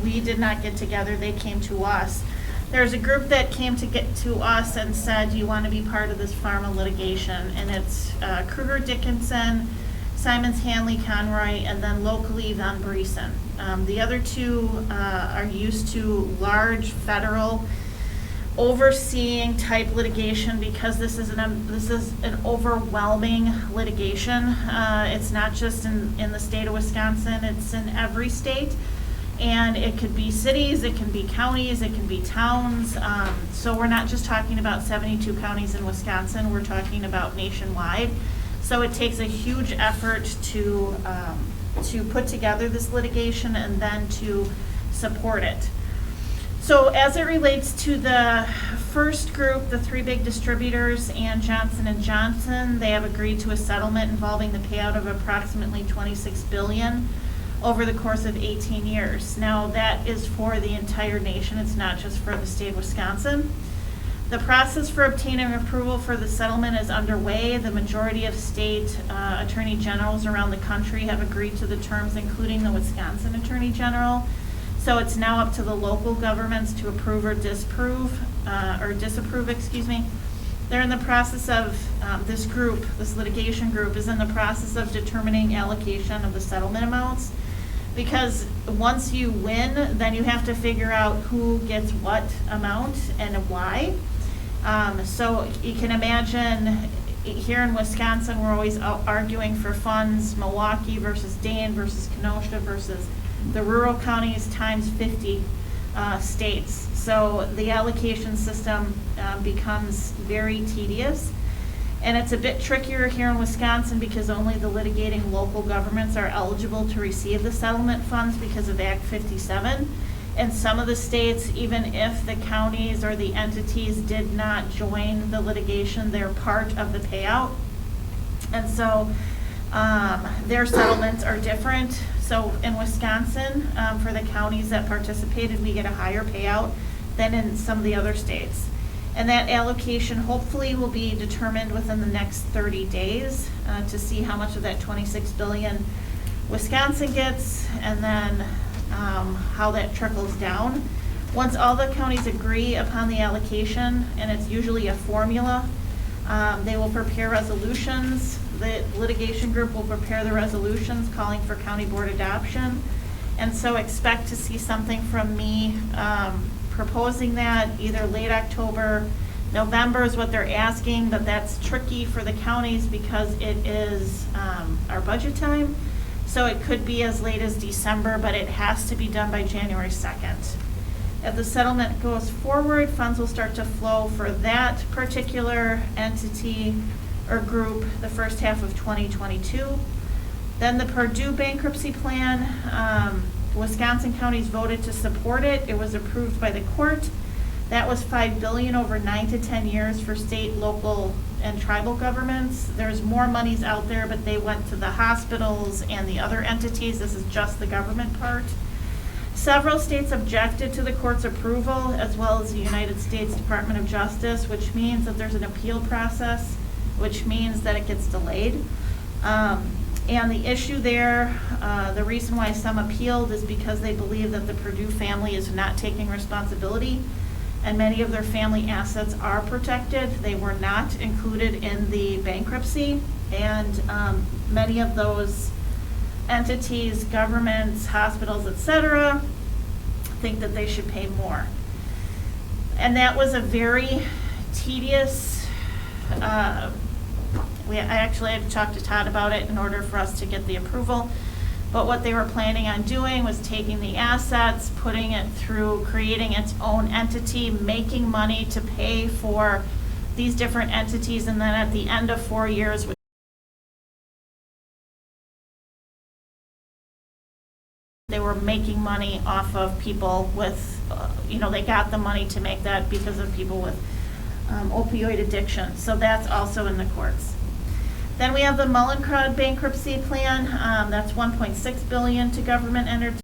we did not get together, they came to us. There's a group that came to us and said, do you want to be part of this pharma litigation? And it's Kruger Dickinson, Simons Hanley Conroy, and then locally Van Briesen. The other 2 are used to large federal overseeing type litigation because this is an overwhelming litigation. It's not just in the state of Wisconsin, it's in every state. And it could be cities, it can be counties, it can be towns. So we're not just talking about 72 counties in Wisconsin, we're talking about nationwide. So it takes a huge effort to put together this litigation and then to support it. So as it relates to the first group, the 3 big distributors and Johnson & Johnson, they have agreed to a settlement involving the payout of approximately $26 billion over the course of 18 years. Now that is for the entire nation, it's not just for the state of Wisconsin. The process for obtaining approval for the settlement is underway. The majority of state attorney generals around the country have agreed to the terms, including the Wisconsin Attorney General. So it's now up to the local governments to approve or disapprove, excuse me. They're in the process of, this litigation group is in the process of determining allocation of the settlement amounts. Because once you win, then you have to figure out who gets what amount and why. So you can imagine here in Wisconsin, we're always arguing for funds, Milwaukee versus Dane versus Kenosha versus the rural counties times 50 states. So the allocation system becomes very tedious. And it's a bit trickier here in Wisconsin because only the litigating local governments are eligible to receive the settlement funds because of Act 57. And some of the states, even if the counties or the entities did not join the litigation, they're part of the payout. And so their settlements are different. So in Wisconsin, for the counties that participated, we get a higher payout than in some of the other states. And that allocation hopefully will be determined within the next 30 days to see how much of that $26 billion Wisconsin gets, and then how that trickles down. Once all the counties agree upon the allocation, and it's usually a formula, they will prepare resolutions. The litigation group will prepare the resolutions calling for county board adoption. And so expect to see something from me proposing that either late October, November is what they're asking, but that's tricky for the counties because it is our budget time. So it could be as late as December, but it has to be done by January 2nd. If the settlement goes forward, funds will start to flow for that particular entity or group the first half of 2022. Then the Purdue bankruptcy plan, Wisconsin counties voted to support it. It was approved by the court. That was $5 billion over 9 to 10 years for state, local, and tribal governments. There's more monies out there, but they went to the hospitals and the other entities. This is just the government part. Several states objected to the court's approval, as well as the United States Department of Justice, which means that there's an appeal process, which means that it gets delayed. And the issue there, the reason why some appealed is because they believe that the Purdue family is not taking responsibility, and many of their family assets are protected. They were not included in the bankruptcy, and many of those entities, governments, hospitals, etc., think that they should pay more. And that was a very tedious, I actually had to talk to Todd about it in order for us to get the approval. But what they were planning on doing was taking the assets, putting it through, creating its own entity, making money to pay for these different entities, and then at the end of 4 years, they were making money off of people with, they got the money to make that because of people with opioid addiction. So that's also in the courts. Then we have the Mullencrod bankruptcy plan. That's $1.6 billion to government entities.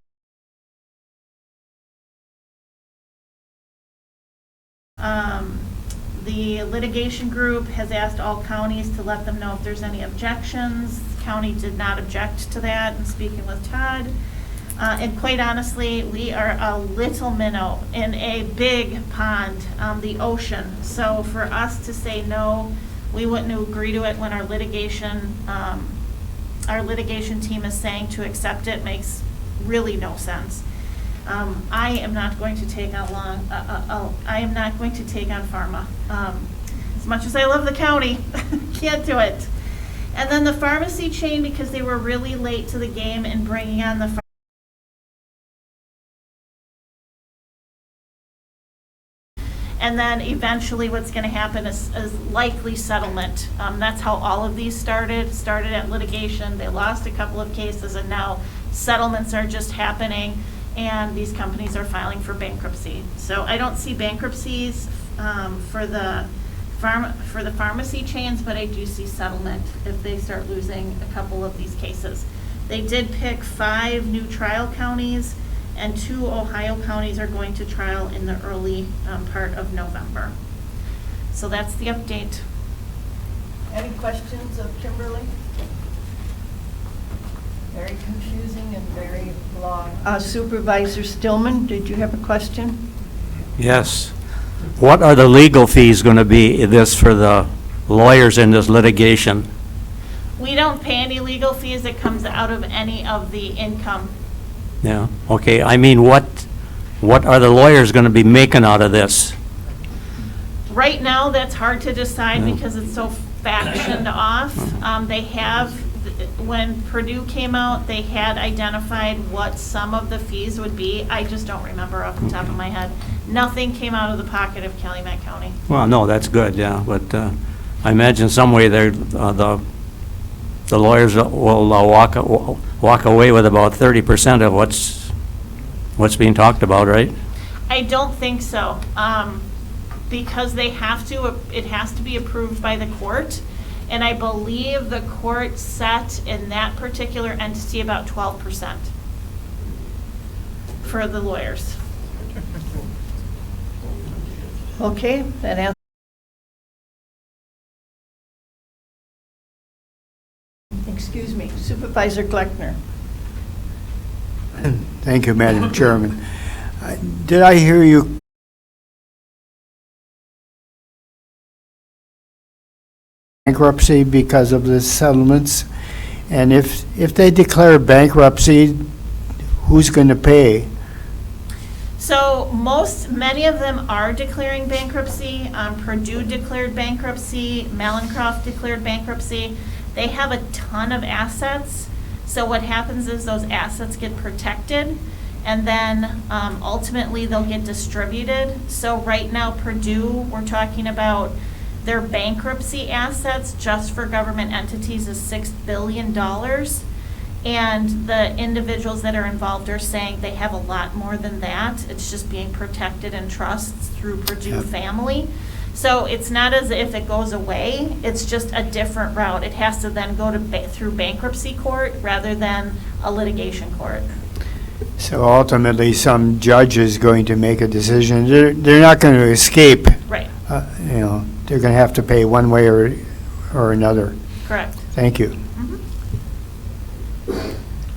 The litigation group has asked all counties to let them know if there's any objections. The county did not object to that, and speaking with Todd. And quite honestly, we are a little minnow in a big pond, the ocean. So for us to say no, we wouldn't agree to it when our litigation team is saying to accept it makes really no sense. I am not going to take on pharma. As much as I love the county, can't do it. And then the pharmacy chain, because they were really late to the game in bringing on the and then eventually what's going to happen is likely settlement. That's how all of these started at litigation. They lost a couple of cases, and now settlements are just happening, and these companies are filing for bankruptcy. So I don't see bankruptcies for the pharmacy chains, but I do see settlement if they start losing a couple of these cases. They did pick 5 new trial counties, and 2 Ohio counties are going to trial in the early part of November. So that's the update. Any questions of Kimberly? Very confusing and very long. Supervisor Stillman, did you have a question? Yes. What are the legal fees going to be for the lawyers in this litigation? We don't pay any legal fees. It comes out of any of the income. Yeah, okay, I mean, what are the lawyers going to be making out of this? Right now, that's hard to decide because it's so factioned off. They have, when Purdue came out, they had identified what some of the fees would be. I just don't remember off the top of my head. Nothing came out of the pocket of Calumet County. Well, no, that's good, yeah, but I imagine some way the lawyers will walk away with about 30% of what's being talked about, right? I don't think so, because they have to. It has to be approved by the court, and I believe the court set in that particular entity about 12% for the lawyers. Okay, that answers. Excuse me, Supervisor Gleckner. Thank you, Madam Chairman. Did I hear you bankruptcy because of the settlements? And if they declare bankruptcy, who's going to pay? So many of them are declaring bankruptcy. Purdue declared bankruptcy. Mallincroft declared bankruptcy. They have a ton of assets. So what happens is those assets get protected, and then ultimately they'll get distributed. So right now, Purdue, we're talking about their bankruptcy assets just for government entities is $6 billion. And the individuals that are involved are saying they have a lot more than that. It's just being protected in trusts through Purdue family. So it's not as if it goes away, it's just a different route. It has to then go to through bankruptcy court rather than a litigation court. So ultimately, some judge is going to make a decision. They're not going to escape. Right. You know, they're going to have to pay one way or another. Correct. Thank you.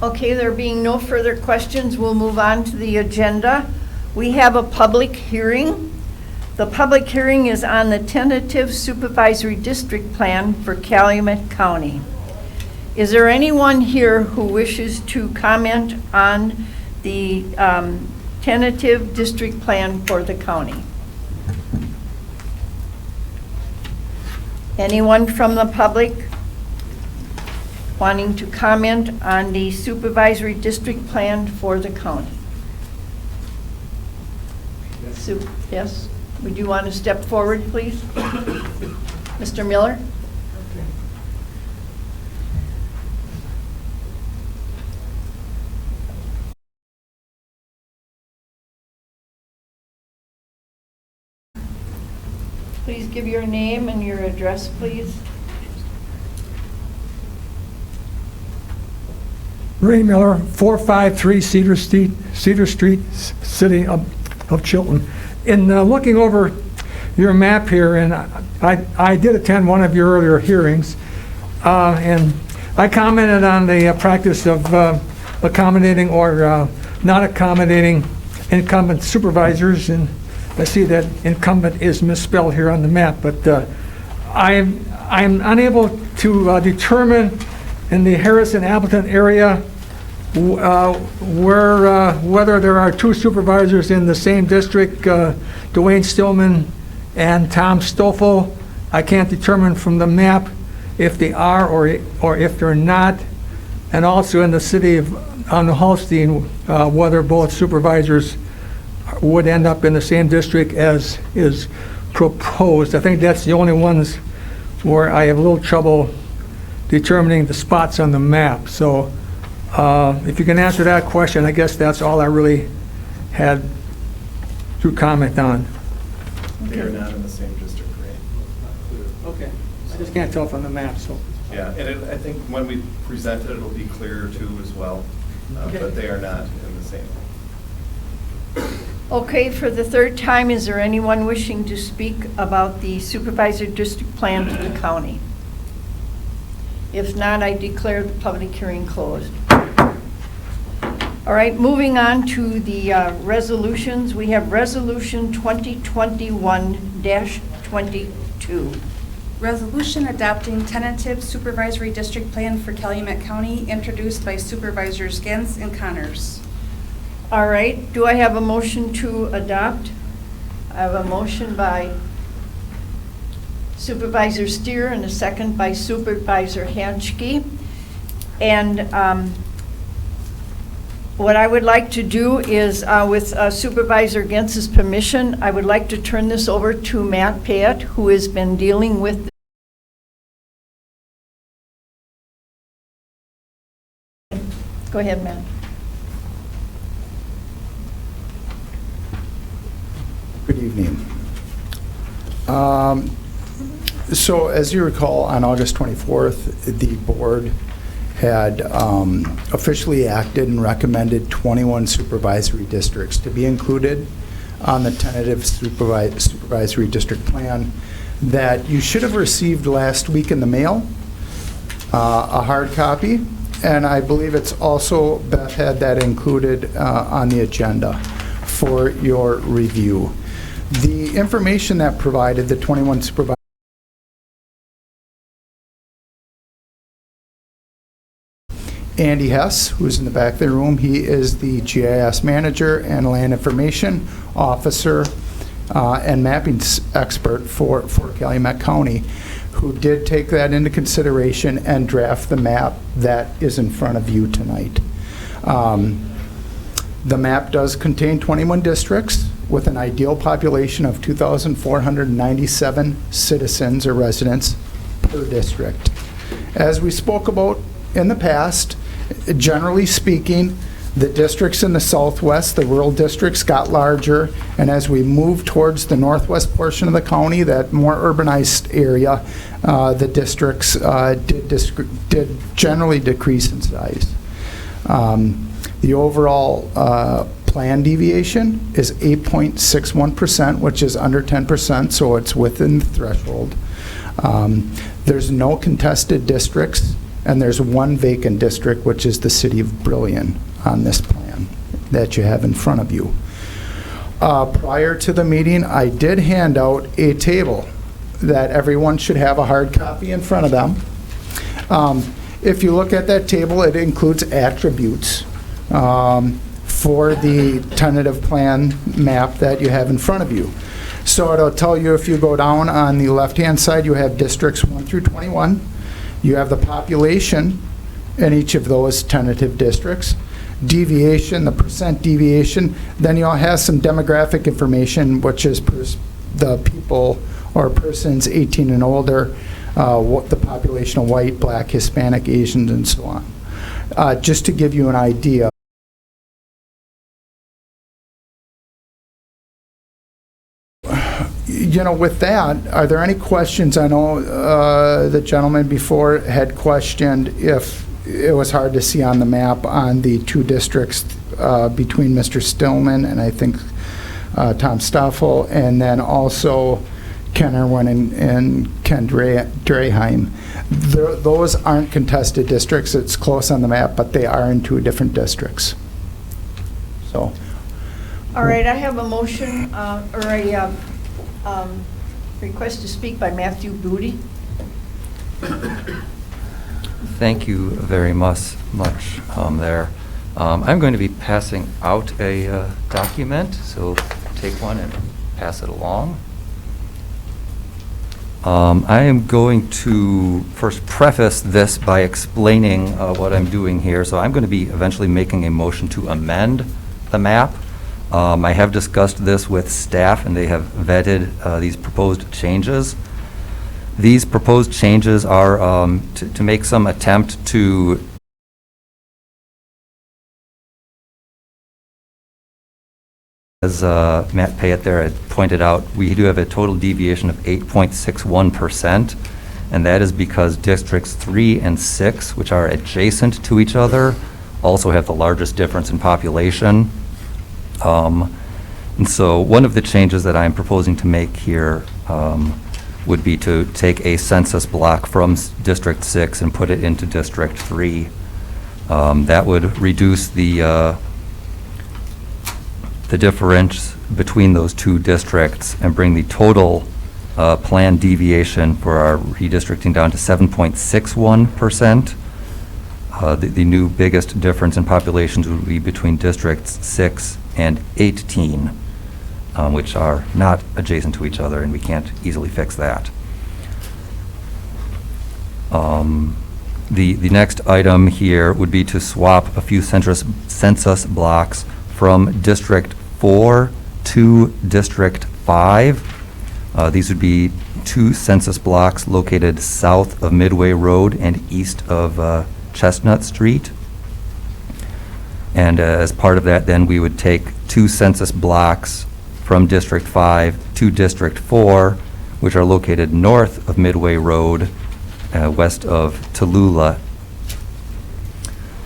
Okay, there being no further questions, we'll move on to the agenda. We have a public hearing. The public hearing is on the tentative supervisory district plan for Calumet County. Is there anyone here who wishes to comment on the tentative district plan for the county? Anyone from the public wanting to comment on the supervisory district plan for the county? Yes? Would you want to step forward, please? Mr. Miller? Please give your name and your address, please. Ray Miller, 453 Cedar Street, City of Chilton. In looking over your map here, and I did attend one of your earlier hearings, and I commented on the practice of accommodating or not accommodating incumbent supervisors, and I see that incumbent is misspelled here on the map, but I'm unable to determine in the Harrison-Appleton area whether there are two supervisors in the same district, Dwayne Stillman and Tom Stoffel. I can't determine from the map if they are or if they're not. And also in the city of Holstein, whether both supervisors would end up in the same district as is proposed. I think that's the only ones where I have a little trouble determining the spots on the map. So if you can answer that question, I guess that's all I really had to comment on. They are not in the same district, right? Okay. I just can't tell from the map, so. Yeah, and I think when we present it, it'll be clearer too as well, but they are not in the same. Okay, for the third time, is there anyone wishing to speak about the supervisor district plan to the county? If not, I declare the public hearing closed. All right, moving on to the resolutions. We have Resolution 2021-22. Resolution adopting tentative supervisory district plan for Calumet County, introduced by Supervisors Gens and Connors. All right, do I have a motion to adopt? I have a motion by Supervisor Steer and a second by Supervisor Hanschke. And what I would like to do is, with Supervisor Gens's permission, I would like to turn this over to Matt Payette, who has been dealing with. Go ahead, Matt. Good evening. So as you recall, on August 24th, the board had officially acted and recommended 21 supervisory districts to be included on the tentative supervisory district plan that you should have received last week in the mail, a hard copy, and I believe it's also, Beth had that included on the agenda for your review. The information that provided the 21 supervisors Andy Hess, who's in the back of the room, he is the GIS manager and land information officer and mapping expert for Calumet County, who did take that into consideration and draft the map that is in front of you tonight. The map does contain 21 districts with an ideal population of 2,497 citizens or residents per district. As we spoke about in the past, generally speaking, the districts in the southwest, the rural districts, got larger, and as we moved towards the northwest portion of the county, that more urbanized area, the districts did generally decrease in size. The overall plan deviation is 8.61%, which is under 10%, so it's within the threshold. There's no contested districts, and there's one vacant district, which is the city of Brillion on this plan that you have in front of you. Prior to the meeting, I did hand out a table that everyone should have a hard copy in front of them. If you look at that table, it includes attributes for the tentative plan map that you have in front of you. So it'll tell you, if you go down on the left-hand side, you have districts 1 through 21. You have the population in each of those tentative districts, deviation, the percent deviation. Then you'll have some demographic information, which is the people or persons 18 and older, what the population of white, black, Hispanic, Asians, and so on. Just to give you an idea. You know, with that, are there any questions? I know the gentleman before had questioned if it was hard to see on the map on the two districts between Mr. Stillman and I think Tom Stoffel, and then also Ken Irwin and Ken Draheim. Those aren't contested districts. It's close on the map, but they are in two different districts. So. All right, I have a motion or a request to speak by Matthew Booty. Thank you very much there. I'm going to be passing out a document, so take one and pass it along. I am going to first preface this by explaining what I'm doing here. So I'm going to be eventually making a motion to amend the map. I have discussed this with staff, and they have vetted these proposed changes. These proposed changes are to make some attempt to as Matt Payette there had pointed out, we do have a total deviation of 8.61%, and that is because districts 3 and 6, which are adjacent to each other, also have the largest difference in population. And so one of the changes that I'm proposing to make here would be to take a census block from District 6 and put it into District 3. That would reduce the difference between those two districts and bring the total plan deviation for our redistricting down to 7.61%. The new biggest difference in populations would be between districts 6 and 18, which are not adjacent to each other, and we can't easily fix that. The next item here would be to swap a few census blocks from District 4 to District 5. These would be 2 census blocks located south of Midway Road and east of Chestnut Street. And as part of that, then we would take 2 census blocks from District 5 to District 4, which are located north of Midway Road, west of Tallulah.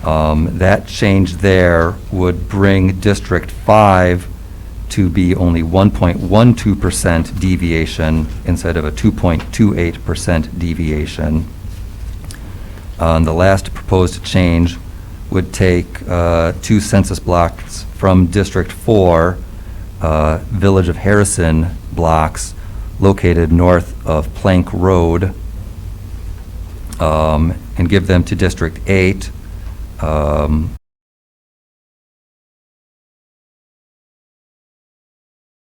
That change there would bring District 5 to be only 1.12% deviation instead of a 2.28% deviation. The last proposed change would take 2 census blocks from District 4, Village of Harrison blocks located north of Plank Road, and give them to District 8.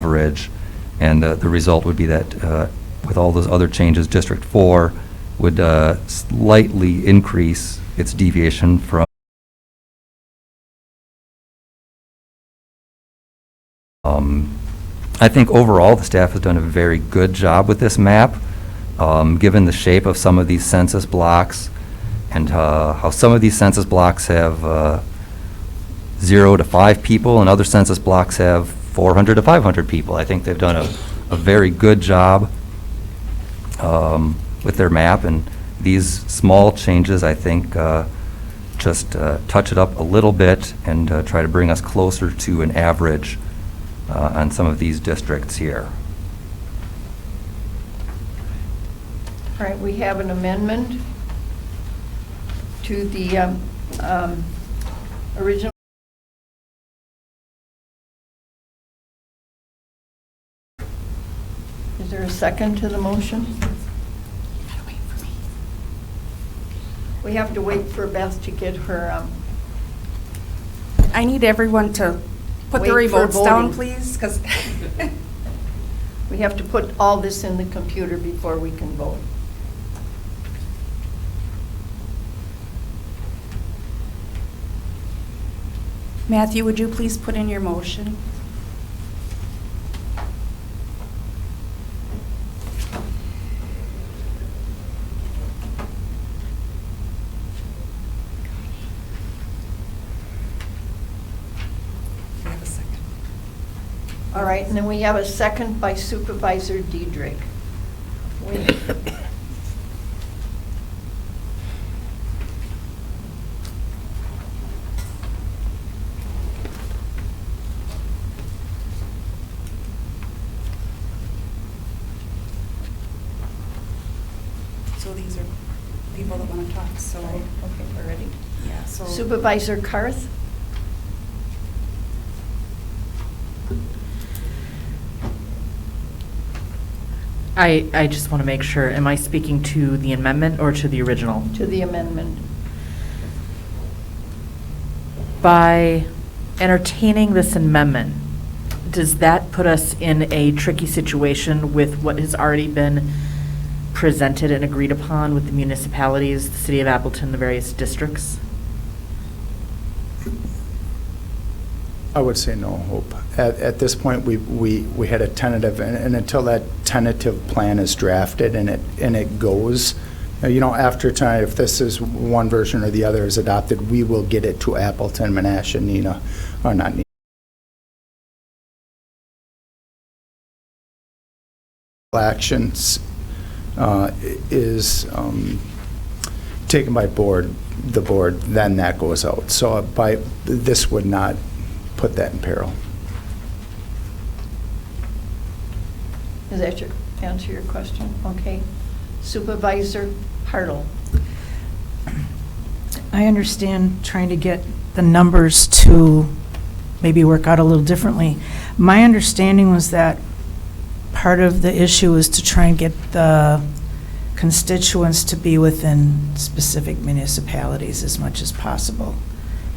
Average, and the result would be that with all those other changes, District 4 would slightly increase its deviation from I think overall the staff has done a very good job with this map, given the shape of some of these census blocks and how some of these census blocks have 0 to 5 people and other census blocks have 400 to 500 people. I think they've done a very good job with their map, and these small changes, I think, just touch it up a little bit and try to bring us closer to an average on some of these districts here. All right, we have an amendment to the original. Is there a second to the motion? We have to wait for Beth to get her. I need everyone to put their Wait for remotes down, voting. please, because We have to put all this in the computer before we can vote. Matthew, would you please put in your motion? All right, and then we have a second by Supervisor Diedrich. So these are people that want to talk, so. Okay, we're ready. Yeah, so. Supervisor Karth? I just want to make sure, am I speaking to the amendment or to the original? To the amendment. By entertaining this amendment, does that put us in a tricky situation with what has already been presented and agreed upon with the municipalities, the city of Appleton, the various districts? I would say no, Hope. At this point, we had a tentative, and until that tentative plan is drafted and it goes, after tonight, if this is one version or the other is adopted, we will get it to Appleton, Menasha, Neenah, or not Neenah. Actions is taken by the board, then that goes out. So this would not put that in peril. Does that answer your question? Okay. Supervisor Hartle. I understand trying to get the numbers to maybe work out a little differently. My understanding was that part of the issue is to try and get the constituents to be within specific municipalities as much as possible.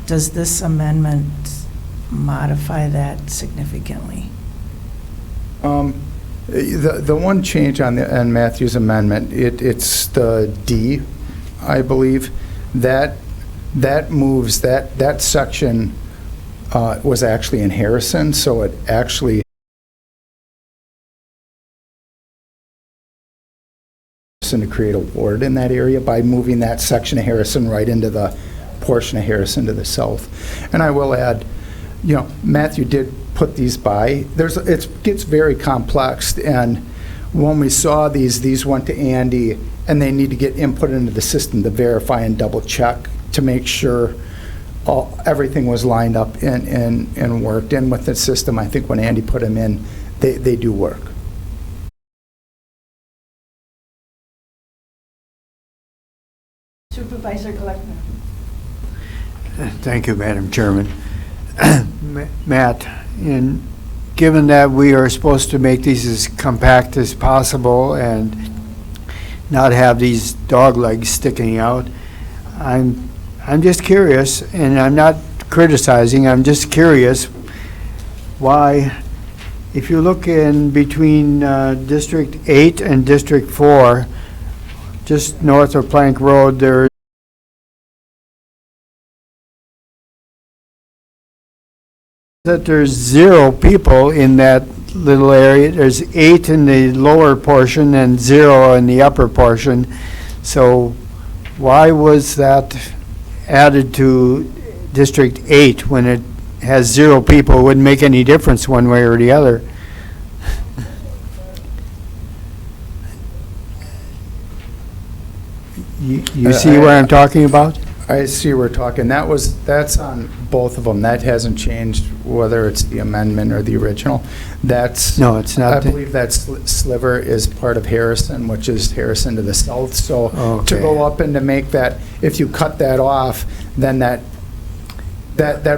Does this amendment modify that significantly? The one change on Matthew's amendment, it's the D, I believe, that moves, that section was actually in Harrison, so it actually to create a ward in that area by moving that section of Harrison right into the portion of Harrison to the south. And I will add, Matthew did put these by. It gets very complex, and when we saw these went to Andy, and they need to get input into the system to verify and double check to make sure everything was lined up and worked in with the system. I think when Andy put them in, they do work. Supervisor Gleckner. Thank you, Madam Chairman. Matt, given that we are supposed to make these as compact as possible and not have these dog legs sticking out, I'm just curious, and I'm not criticizing, I'm just curious why, if you look in between District 8 and District 4, just north of Plank Road, there there's 0 people in that little area. There's 8 in the lower portion and 0 in the upper portion. So why was that added to District 8 when it has 0 people? It wouldn't make any difference one way or the other. You see what I'm talking about? I see we're talking, that's on both of them. That hasn't changed, whether it's the amendment or the original. That's. No, it's not I the- believe that sliver is part of Harrison, which is Harrison to the south. So to Okay. go up and to make that, if you cut that off, then that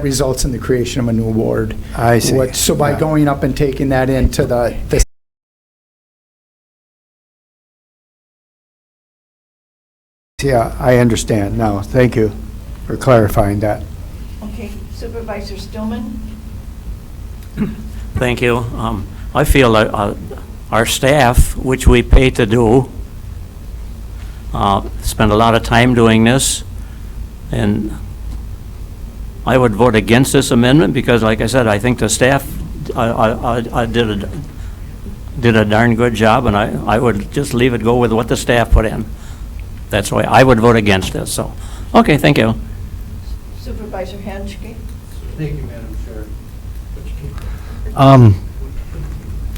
results in the creation of a new ward. I see. So by Yeah. going up and taking that into the Yeah, I understand now. Thank you for clarifying that. Okay, Supervisor Stillman? Thank you. I feel that our staff, which we pay to do, spend a lot of time doing this, and I would vote against this amendment because, like I said, I think the staff did a darn good job, and I would just leave it go with what the staff put in. That's why I would vote against this, so, okay, thank you. Supervisor Hanschke? Thank you, Madam Chair.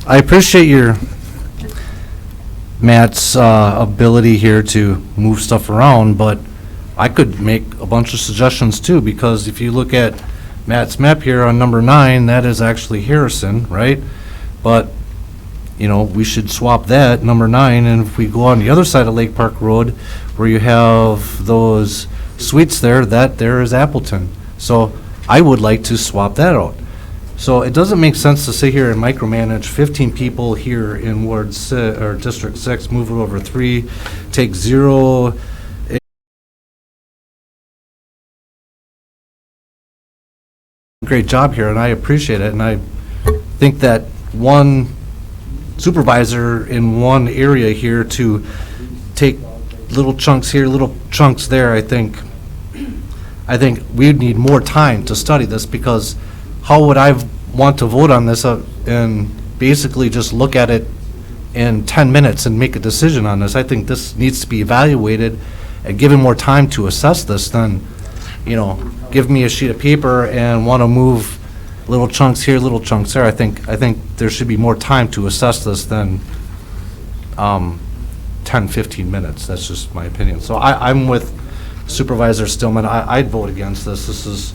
I appreciate Matt's ability here to move stuff around, but I could make a bunch of suggestions too, because if you look at Matt's map here on number 9, that is actually Harrison, right? But, you know, we should swap that, number 9, and if we go on the other side of Lake Park Road, where you have those suites there, that there is Appleton. So I would like to swap that out. So it doesn't make sense to sit here and micromanage 15 people here in or District 6, move it over 3, take 0. Great job here, and I appreciate it, and I think that one supervisor in one area here to take little chunks here, little chunks there, I think we need more time to study this, because how would I want to vote on this and basically just look at it in 10 minutes and make a decision on this? I think this needs to be evaluated and given more time to assess this than, you know, give me a sheet of paper and want to move little chunks here, little chunks there. I think there should be more time to assess this than 10, 15 minutes. That's just my opinion. So I'm with Supervisor Stillman. I'd vote against this.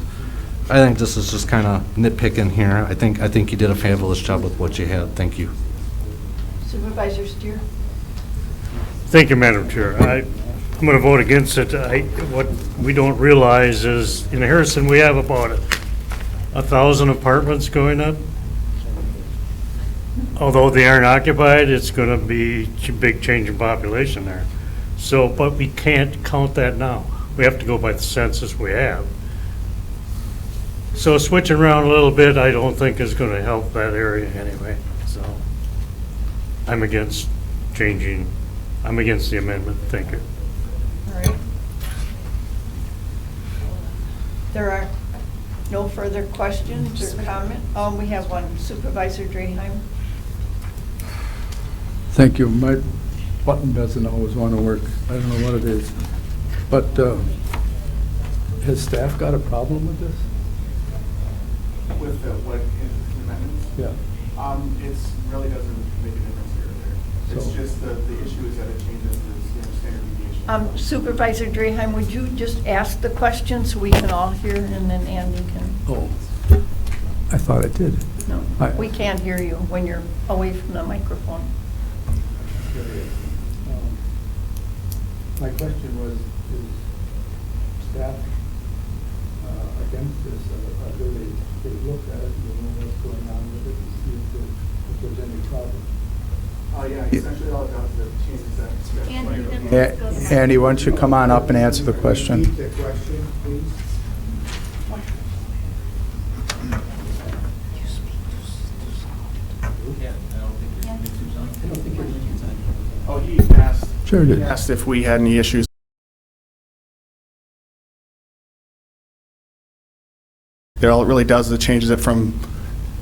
I think this is just kind of nitpicking here. I think you did a fabulous job with what you had. Thank you. Supervisor Steer? Thank you, Madam Chair. I'm going to vote against it. What we don't realize is in Harrison, we have about 1,000 apartments going up. Although they aren't occupied, it's going to be a big change in population there. So, but we can't count that now. We have to go by the census we have. So switching around a little bit, I don't think is going to help that area anyway. So I'm against the amendment. Thank you. All right. There are no further questions or comment? We have one. Supervisor Draheim? Thank you. My button doesn't always want to work. I don't know what it is. But has staff got a problem with this? With the what amendments? Yeah. It really doesn't make a difference here or there. It's just the issue is that it changes the standard deviation. Supervisor Draheim, would you just ask the question so we can all hear, and then Andy can? Oh, I thought it did. No, we can't hear you when you're away from the microphone. My question was, is staff against this? Do they look at it, you know what's going on with it, and see if there's any problem? Yeah, essentially all it does is it changes that. Andy, why don't you come on up and answer the question? Repeat the question, please. Oh, he asked. Sure did. He asked if we had any issues. All it really does is it changes it from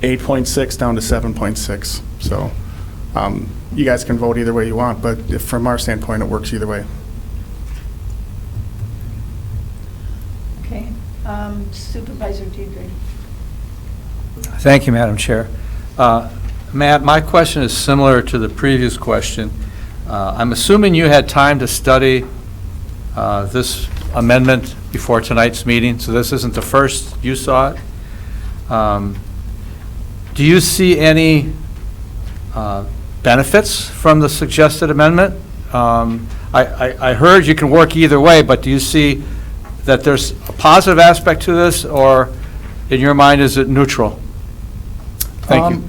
8.6 down to 7.6. So you guys can vote either way you want, but from our standpoint, it works either way. Okay. Supervisor Diedrich? Thank you, Madam Chair. Matt, my question is similar to the previous question. I'm assuming you had time to study this amendment before tonight's meeting, so this isn't the first you saw it. Do you see any benefits from the suggested amendment? I heard you can work either way, but do you see that there's a positive aspect to this, or in your mind, is it neutral? Thank you.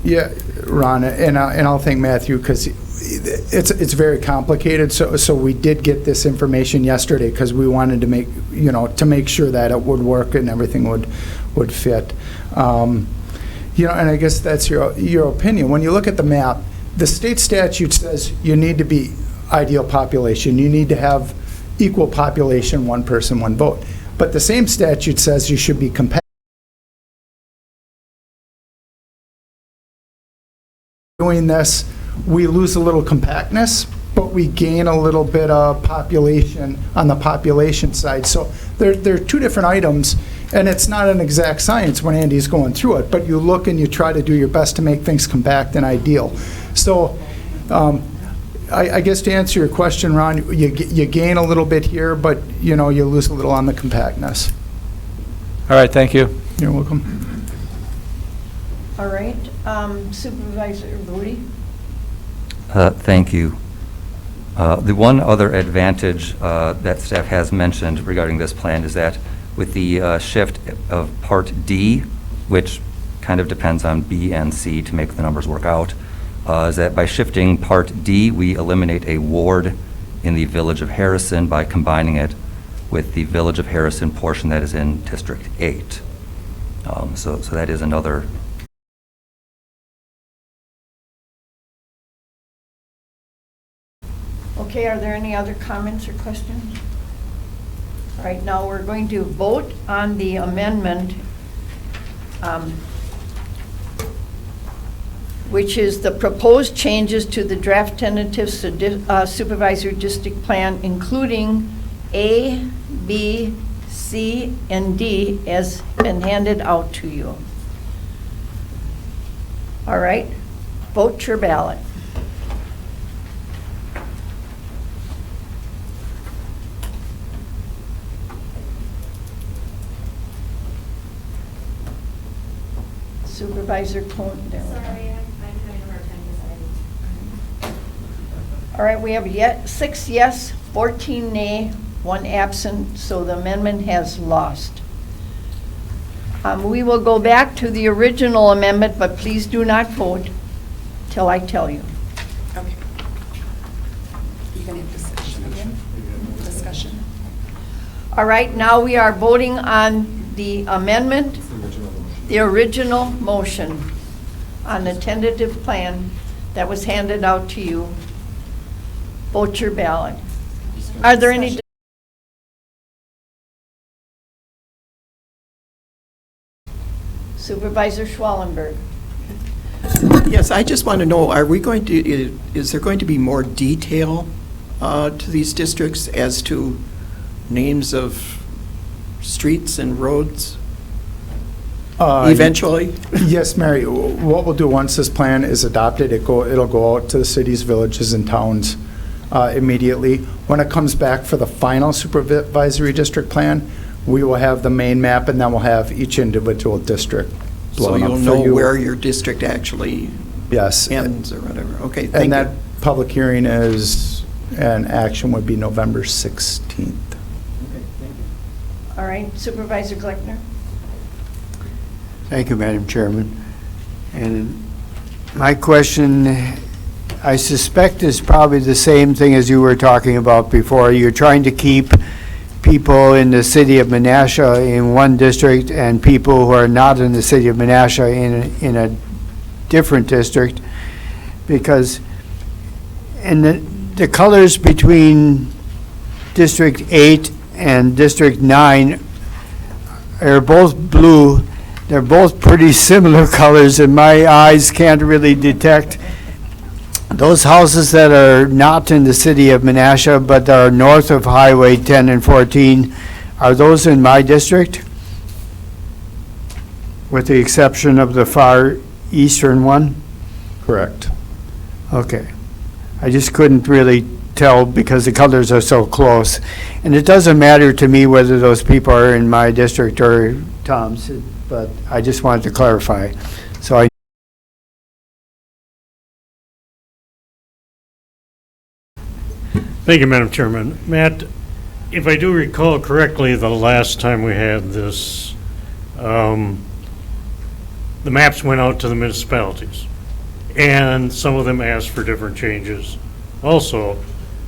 Yeah, Ron, and I'll thank Matthew, because it's very complicated. So we did get this information yesterday because we wanted to make sure that it would work and everything would fit. And I guess that's your opinion. When you look at the map, the state statute says you need to be ideal population. You need to have equal population, one person, one vote. But the same statute says you should be competitive. Doing this, we lose a little compactness, but we gain a little bit of population on the population side. So there are two different items, and it's not an exact science when Andy's going through it, but you look and you try to do your best to make things compact and ideal. So I guess to answer your question, Ron, you gain a little bit here, but you lose a little on the compactness. All right, thank you. You're welcome. All right, Supervisor Booty? Thank you. The one other advantage that staff has mentioned regarding this plan is that with the shift of Part D, which kind of depends on B and C to make the numbers work out, is that by shifting Part D, we eliminate a ward in the Village of Harrison by combining it with the Village of Harrison portion that is in District 8. So that is another. Okay, are there any other comments or questions? All right, now we're going to vote on the amendment, which is the proposed changes to the draft tentative supervisory district plan, including A, B, C, and D has been handed out to you. All right, vote your ballot. Supervisor Cohn. Sorry, I'm having a hard time deciding. All right, we have 6 yes, 14 nay, 1 absent, so the amendment has lost. We will go back to the original amendment, but please do not vote till I tell you. Okay. You're going to have discussion again? Discussion. All right, now we are voting on the amendment, the original motion on the tentative plan that was handed out to you. Vote your ballot. Are there any? Supervisor Schwallenberg. Yes, I just want to know, is there going to be more detail to these districts as to names of streets and roads? Eventually? Yes, Mary. What we'll do once this plan is adopted, it'll go out to the cities, villages, and towns immediately. When it comes back for the final supervisory district plan, we will have the main map, and then we'll have each individual district So blown up you'll for know you. where your district actually Yes. ends or whatever. Okay, thank And you. that public hearing and action would be November 16th. All right, Supervisor Gleckner. Thank you, Madam Chairman. And my question, I suspect, is probably the same thing as you were talking about before. You're trying to keep people in the city of Menasha in one district and people who are not in the city of Menasha in a different district, because in the colors between District 8 and District 9 are both blue. They're both pretty similar colors, and my eyes can't really detect those houses that are not in the city of Menasha but are north of Highway 10 and 14. Are those in my district? With the exception of the far eastern one? Correct. Okay. I just couldn't really tell because the colors are so close. And it doesn't matter to me whether those people are in my district or Tom's, but I just wanted to clarify. So I Thank you, Madam Chairman. Matt, if I do recall correctly, the last time we had this, the maps went out to the municipalities, and some of them asked for different changes also.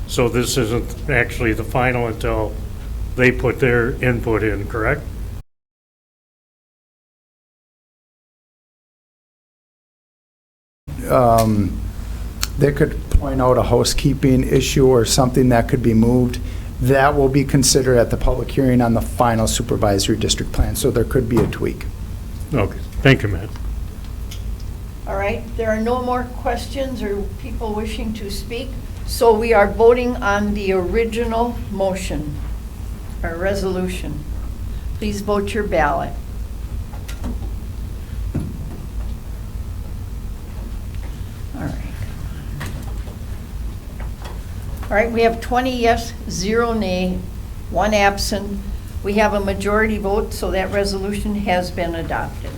So this isn't actually the final until they put their input in, correct? They could point out a housekeeping issue or something that could be moved. That will be considered at the public hearing on the final supervisory district plan, so there could be a tweak. Okay, thank you, Matt. All right, there are no more questions or people wishing to speak, so we are voting on the original motion, or resolution. Please vote your ballot. All right. All right, we have 20 yes, 0 nay, 1 absent. We have a majority vote, so that resolution has been adopted.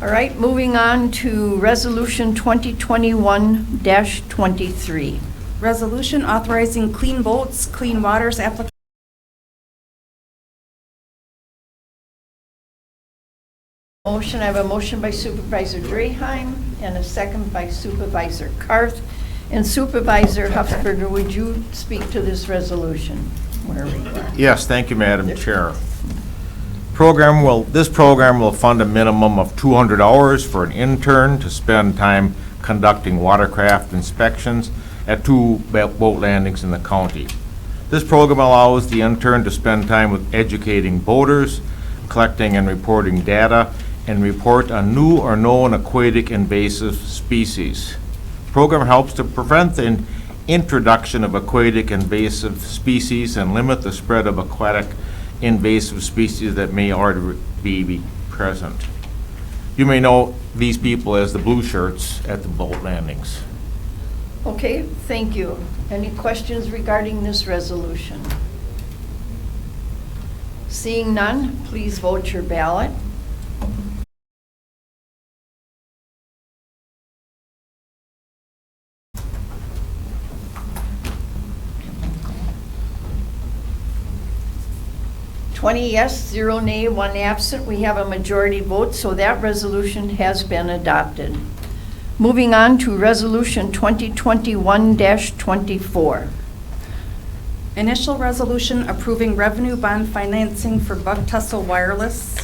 All right, moving on to Resolution 2021-23. Resolution authorizing clean boats, clean waters application. Motion, I have a motion by Supervisor Dreheim and a second by Supervisor Karth. And Supervisor Huffberger, would you speak to this resolution? Where we are? Yes, thank you, Madam Chair. This program will fund a minimum of 200 hours for an intern to spend time conducting watercraft inspections at 2 boat landings in the county. This program allows the intern to spend time with educating boaters, collecting and reporting data, and report on new or known aquatic invasive species. The program helps to prevent the introduction of aquatic invasive species and limit the spread of aquatic invasive species that may already be present. You may know these people as the blue shirts at the boat landings. Okay, thank you. Any questions regarding this resolution? Seeing none, please vote your ballot. Yes, 0 nay, 1 absent. We have a majority vote, so that resolution has been adopted. Moving on to Resolution 2021-24. Initial resolution approving revenue bond financing for Tussle Wireless,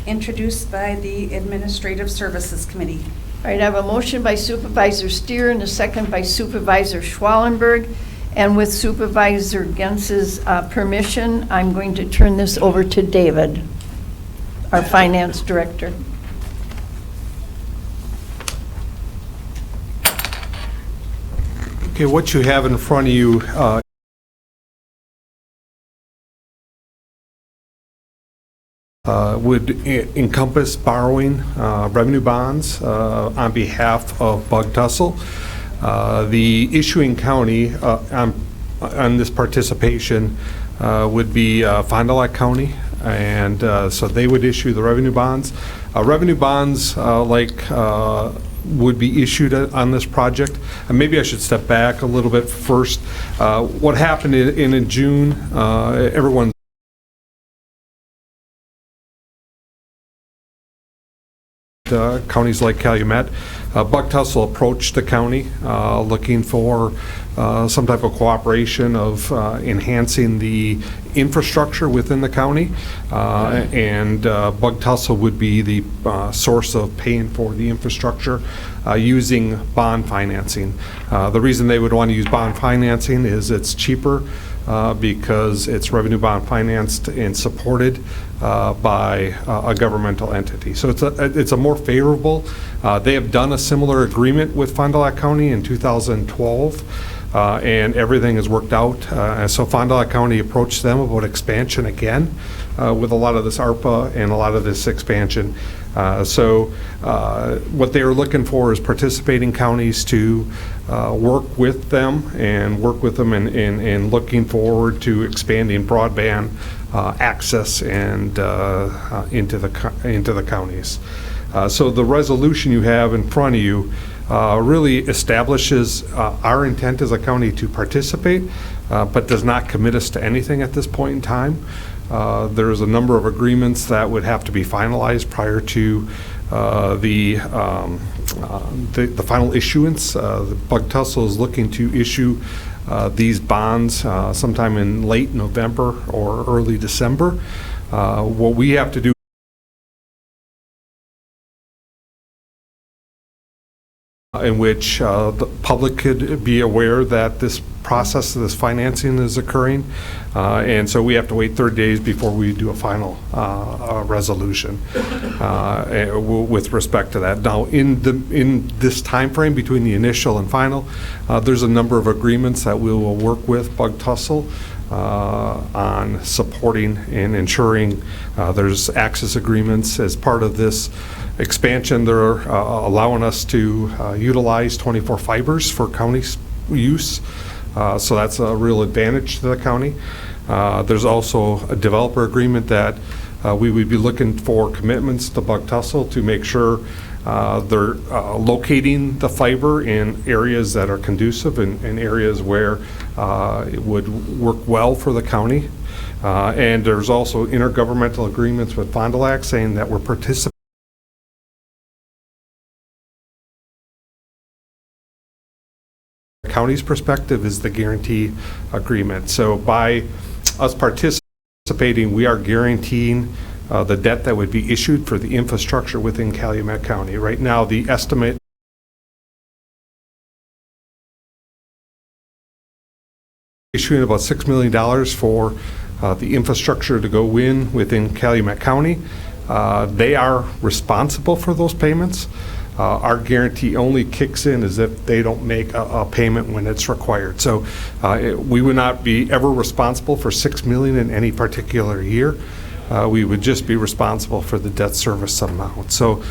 introduced by the Administrative Services Committee. All right, I have a motion by Supervisor Steer and a second by Supervisor Schwallenberg. And with Supervisor Gens's permission, I'm going to turn this over to David, our Finance Director. Okay, what you have in front of you would encompass borrowing revenue bonds on behalf of Tussle. The issuing county on this participation would be Fond du Lac County, and so they would issue the revenue bonds. Revenue bonds would be issued on this project. And maybe I should step back a little bit first. What happened in June, everyone counties like Calumet, Tussle approached the county looking for some type of cooperation of enhancing the infrastructure within the county, and Tussle would be the source of paying for the infrastructure using bond financing. The reason they would want to use bond financing is it's cheaper because it's revenue bond financed and supported by a governmental entity. So it's a more favorable. They have done a similar agreement with Fond du Lac County in 2012. and everything has worked out. And so Fond du Lac County approached them about expansion again with a lot of this ARPA and a lot of this expansion. So what they are looking for is participating counties to work with them and work with them in looking forward to expanding broadband access and into the counties. So the resolution you have in front of you really establishes our intent as a county to participate, but does not commit us to anything at this point in time. There's a number of agreements that would have to be finalized prior to the final issuance. The Bug Tussle is looking to issue these bonds sometime in late November or early December. What we have to do in which the public could be aware that this process, this financing is occurring. And so we have to wait 30 days before we do a final resolution with respect to that. Now, in this time frame between the initial and final, there's a number of agreements that we will work with Bug Tussle on supporting and ensuring. There's access agreements as part of this expansion. They're allowing us to utilize 24 fibers for county use. So that's a real advantage to the county. There's also a developer agreement that we would be looking for commitments to Bug Tussle to make sure they're locating the fiber in areas that are conducive and in areas where it would work well for the county. And there's also intergovernmental agreements with Fond du Lac saying that we're participating. County's perspective is the guarantee agreement. So by us participating, we are guaranteeing the debt that would be issued for the infrastructure within Calumet County. Right now, the estimate issuing about $6 million for the infrastructure to go in within Calumet County. They are responsible for those payments. Our guarantee only kicks in as if they don't make a payment when it's required. So we would not be ever responsible for $6 million in any particular year. We would just be responsible for the debt service amount. So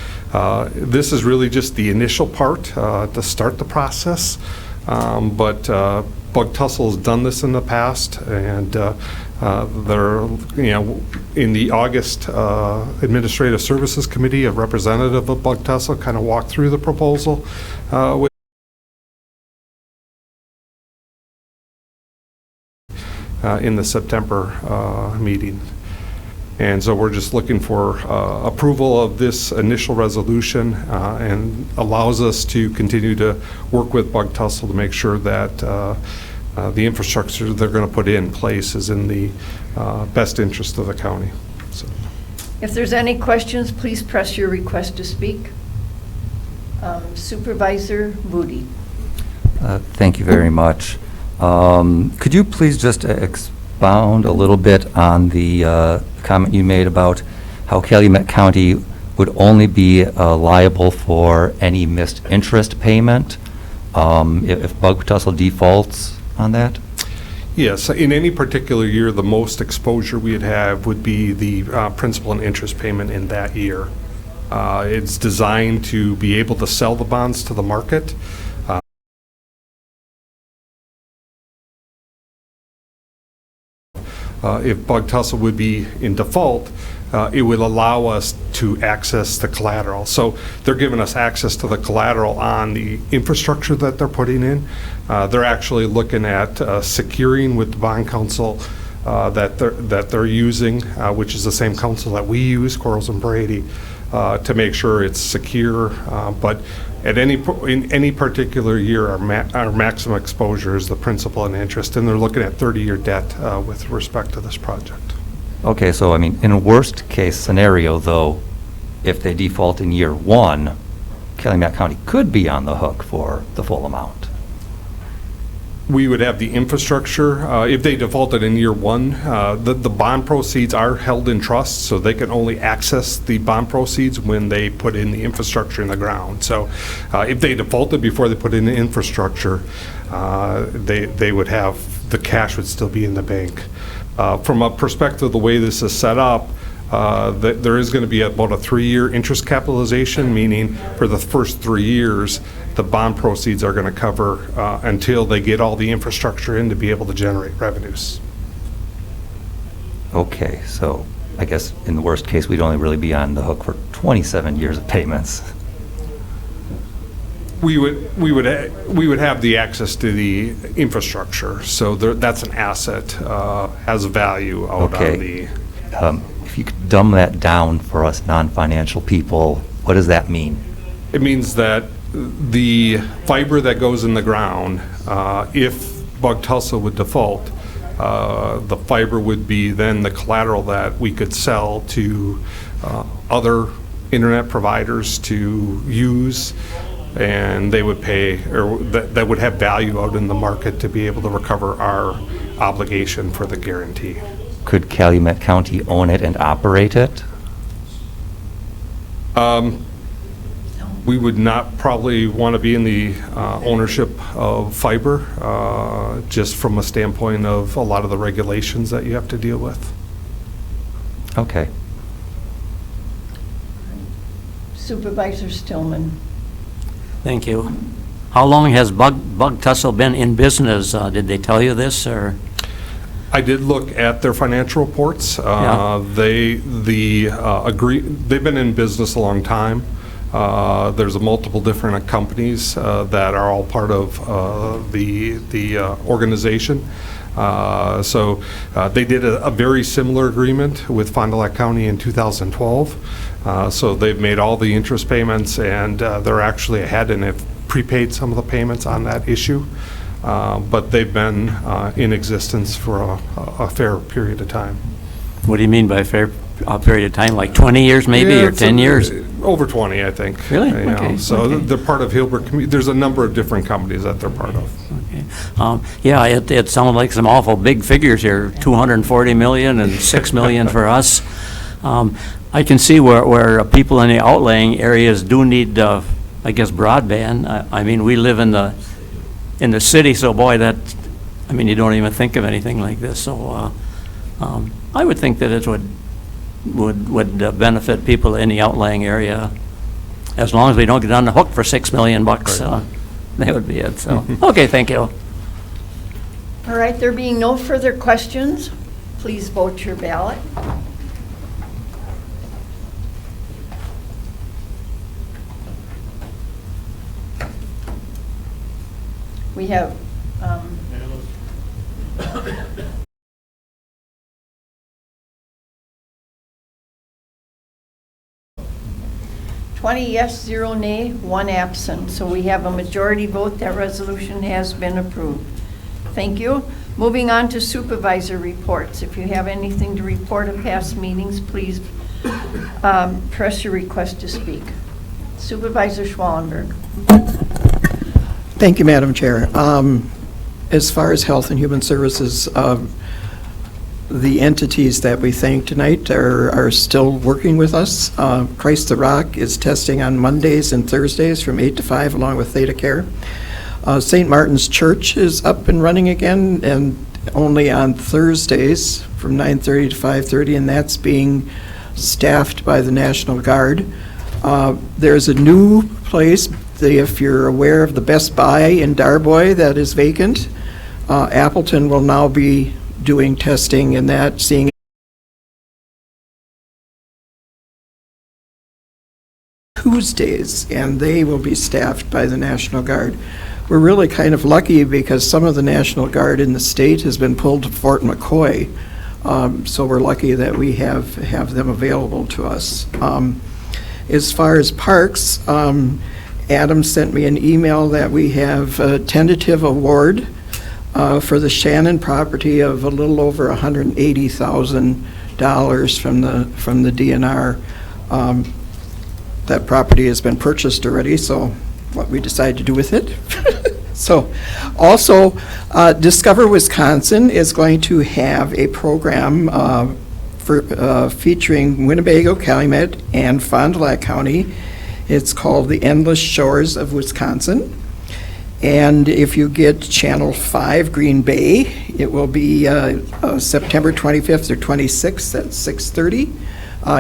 this is really just the initial part to start the process. But Bug Tussle has done this in the past, and they're, in the August Administrative Services Committee, a representative of Bug Tussle kind of walked through the proposal with in the September meeting. And so we're just looking for approval of this initial resolution and allows us to continue to work with Bug Tussle to make sure that the infrastructure they're going to put in place is in the best interest of the county. So. If there's any questions, please press your request to speak. Supervisor Moody. Thank you very much. Could you please just expound a little bit on the comment you made about how Calumet County would only be liable for any missed interest payment if Bug Tussle defaults on that? Yes, in any particular year, the most exposure we'd have would be the principal and interest payment in that year. It's designed to be able to sell the bonds to the market. If Bug Tussle would be in default, it would allow us to access the collateral. So they're giving us access to the collateral on the infrastructure that they're putting in. They're actually looking at securing with the bond counsel that they're using, which is the same counsel that we use, Quarles and Brady, to make sure it's secure. But at in any particular year, our maximum exposure is the principal and interest, and they're looking at 30-year debt with respect to this project. Okay, so I mean, in a worst case scenario, though, if they default in year one, Calumet County could be on the hook for the full amount. We would have the infrastructure. If they defaulted in year one, the bond proceeds are held in trust, so they can only access the bond proceeds when they put in the infrastructure in the ground. So if they defaulted before they put in the infrastructure, they would have, the cash would still be in the bank. From a perspective of the way this is set up, there is going to be about a 3-year interest capitalization, meaning for the first 3 years, the bond proceeds are going to cover until they get all the infrastructure in to be able to generate revenues. Okay, so I guess in the worst case, we'd only really be on the hook for 27 years of payments. We would have the access to the infrastructure, so that's an asset, has value out on the. If you could dumb that down for us non-financial people, what does that mean? It means that the fiber that goes in the ground, if Bug Tussle would default, the fiber would be then the collateral that we could sell to other internet providers to use, and they would pay, or that would have value out in the market to be able to recover our obligation for the guarantee. Could Calumet County own it and operate it? We would not probably want to be in the ownership of fiber, just from a standpoint of a lot of the regulations that you have to deal with. Okay. Supervisor Stillman. Thank you. How long has Bug Tussle been in business? Did they tell you this, or? I did look at their financial reports. Yeah. They've been in business a long time. There's multiple different companies that are all part of the organization. So they did a very similar agreement with Fond du Lac County in 2012. So they've made all the interest payments, and they're actually ahead and have prepaid some of the payments on that issue. But they've been in existence for a fair period of time. What do you mean by a fair period of time? Like 20 years maybe, Yeah, or 10 years? Over 20, I think. Really? You know, Okay. so Okay. they're part of Hilbert. There's a number of different companies that they're part of. Yeah, it sounded like some awful big figures here, 240 million and 6 million for us. I can see where people in the outlying areas do need, I guess, broadband. I mean, we live in the city, so boy, you don't even think of anything like this. So I would think that it would benefit people in the outlying area, as long as we don't get on the hook for $6 million bucks. That would be it. So okay, thank you. All right, there being no further questions, please vote your ballot. We have 20 yes, 0 nay, 1 absent. So we have a majority vote. That resolution has been approved. Thank you. Moving on to supervisor reports. If you have anything to report of past meetings, please press your request to speak. Supervisor Schwallenberg. Thank you, Madam Chair. As far as Health and Human Services, the entities that we thank tonight are still working with us. Christ the Rock is testing on Mondays and Thursdays from 8 to 5 along with THEDACARE. St. Martin's Church is up and running again, and only on Thursdays from 9:30 to 5:30, and that's being staffed by the National Guard. There's a new place, if you're aware of the Best Buy in Darboy that is vacant. Appleton will now be doing testing in that, seeing Tuesdays, and they will be staffed by the National Guard. We're really kind of lucky because some of the National Guard in the state has been pulled to Fort McCoy, so we're lucky that we have them available to us. As far as parks, Adam sent me an email that we have a tentative award for the Shannon property of a little over $180,000 from the DNR. That property has been purchased already, so what we decide to do with it, So, also, Discover Wisconsin is going to have a program featuring Winnebago, Calumet, and Fond du Lac County. It's called The Endless Shores of Wisconsin. And if you get Channel 5 Green Bay, it will be September 25th or 26th at 6:30.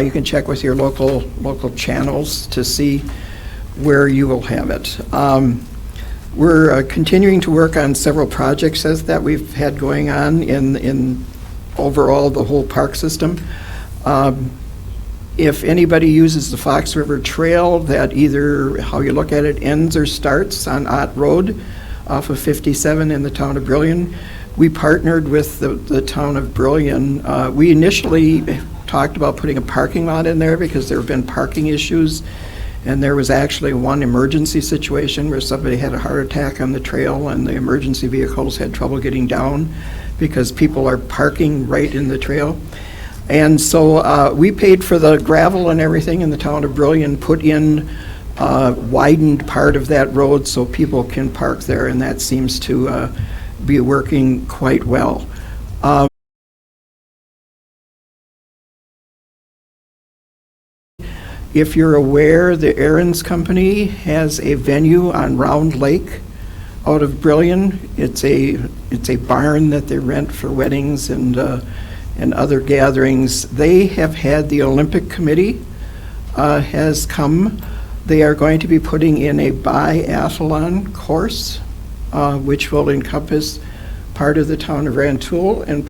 You can check with your local channels to see where you will have it. We're continuing to work on several projects that we've had going on in overall the whole park system. If anybody uses the Fox River Trail, that either, how you look at it, ends or starts on Ott Road off of 57 in the town of Brillion, we partnered with the town of Brillion. We initially talked about putting a parking lot in there because there have been parking issues, and there was actually one emergency situation where somebody had a heart attack on the trail and the emergency vehicles had trouble getting down because people are parking right in the trail. And so we paid for the gravel and everything in the town of Brillion, put in widened part of that road so people can park there, and that seems to be working quite well. If you're aware, the Aaron's Company has a venue on Round Lake out of Brillion. It's a barn that they rent for weddings and other gatherings. They have had the Olympic Committee has come. They are going to be putting in a biathlon course, which will encompass part of the town of Rantoul and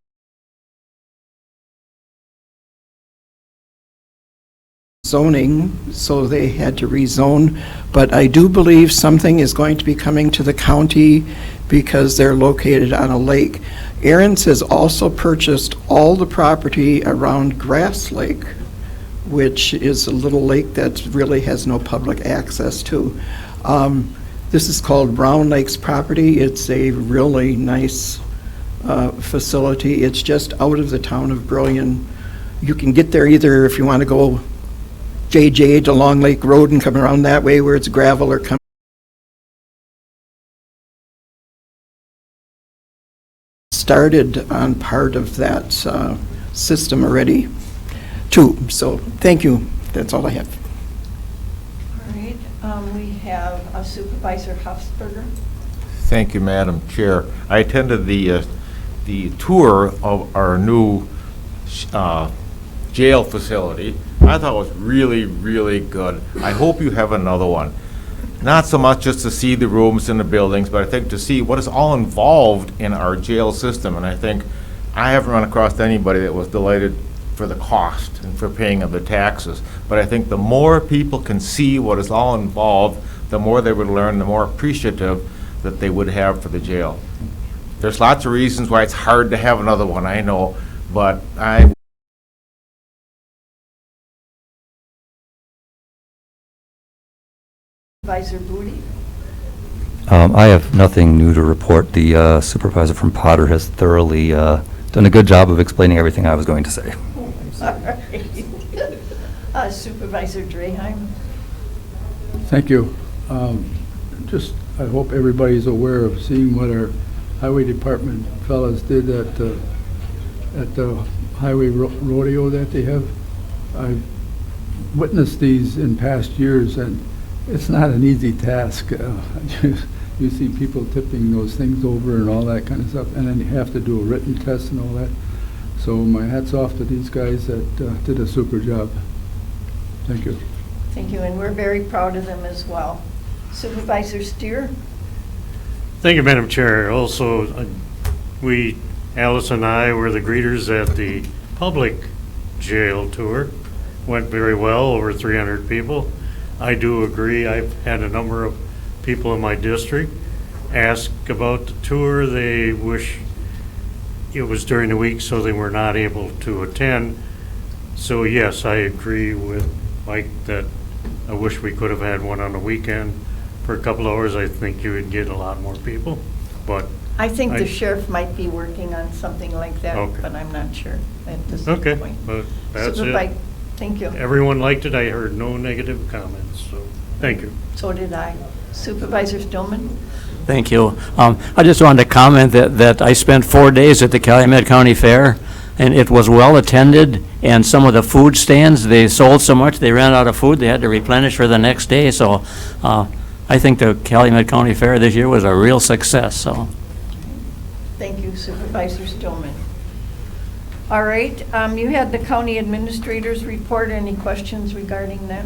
zoning, so they had to rezone. But I do believe something is going to be coming to the county because they're located on a lake. Aaron's has also purchased all the property around Grass Lake, which is a little lake that really has no public access to. This is called Brown Lake's property. It's a really nice facility. It's just out of the town of Brillion. You can get there either if you want to go JJ to Long Lake Road and come around that way where it's gravel, or come started on part of that system already too. So thank you. That's all I have. All right. We have Supervisor Hofsberger. Thank you, Madam Chair. I attended the tour of our new jail facility. I thought it was really, really good. I hope you have another one. Not so much just to see the rooms and the buildings, but I think to see what is all involved in our jail system. And I think I haven't run across anybody that was delighted for the cost and for paying of the taxes. But I think the more people can see what is all involved, the more they would learn, the more appreciative that they would have for the jail. There's lots of reasons why it's hard to have another one, I know, but Supervisor Booty. I have nothing new to report. The supervisor from Potter has thoroughly done a good job of explaining everything I was going to say. All right. Supervisor Draheim. Thank you. I hope everybody's aware of seeing what our highway department fellas did at the highway rodeo that they have. I've witnessed these in past years, and it's not an easy task. You see people tipping those things over and all that kind of stuff, and then you have to do a written test and all that. So my hat's off to these guys that did a super job. Thank you. Thank you, and we're very proud of them as well. Supervisor Steer. Thank you, Madam Chair. Also, Alice and I were the greeters at the public jail tour. Went very well, over 300 people. I do agree. I've had a number of people in my district ask about the tour. They wish it was during the week, so they were not able to attend. So yes, I agree with Mike that I wish we could have had one on the weekend for a couple hours. I think you would get a lot more people, but I think the sheriff might be working on something like that, okay, but I'm not sure at this okay, point. but that's it. Thank you. Everyone liked it. I heard no negative comments, so thank you. So did I. Supervisor Stillman? Thank you. I just wanted to comment that I spent 4 days at the Calumet County Fair, and it was well-attended, and some of the food stands, they sold so much, they ran out of food, they had to replenish for the next day, so I think the Calumet County Fair this year was a real success, so. Thank you, Supervisor Stillman. All right, you had the county administrator's report. Any questions regarding that?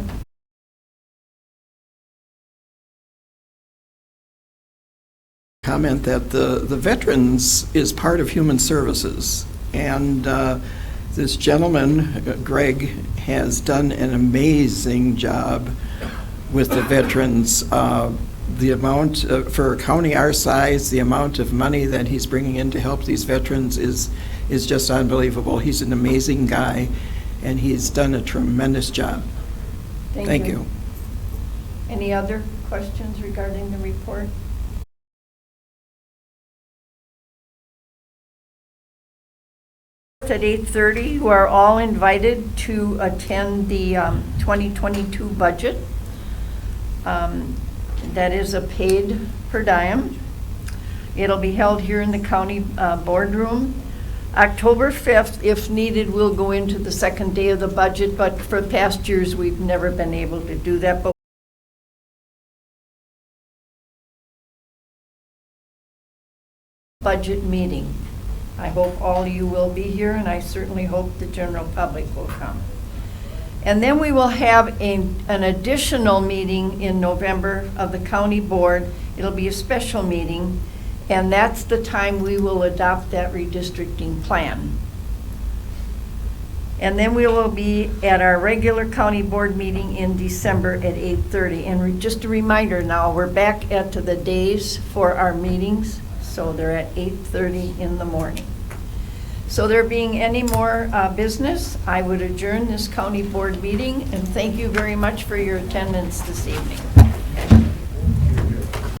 Comment that the veterans is part of human services, and this gentleman, Greg, has done an amazing job with the veterans. The amount, for a county our size, the amount of money that he's bringing in to help these veterans is just unbelievable. He's an amazing guy, and he's done a tremendous job. Thank you. Any other questions regarding the report? At 8:30, you are all invited to attend the 2022 budget. That is a paid per diem. It'll be held here in the county boardroom. October 5th, if needed, we'll go into the second day of the budget, but for past years, we've never been able to do that. But budget meeting. I hope all of you will be here, and I certainly hope the general public will come. And then we will have an additional meeting in November of the county board. It'll be a special meeting, and that's the time we will adopt that redistricting plan. And then we will be at our regular county board meeting in December at 8:30. And just a reminder now, we're back at the days for our meetings, so they're at 8:30 in the morning. So there being any more business, I would adjourn this county board meeting, and thank you very much for your attendance this evening.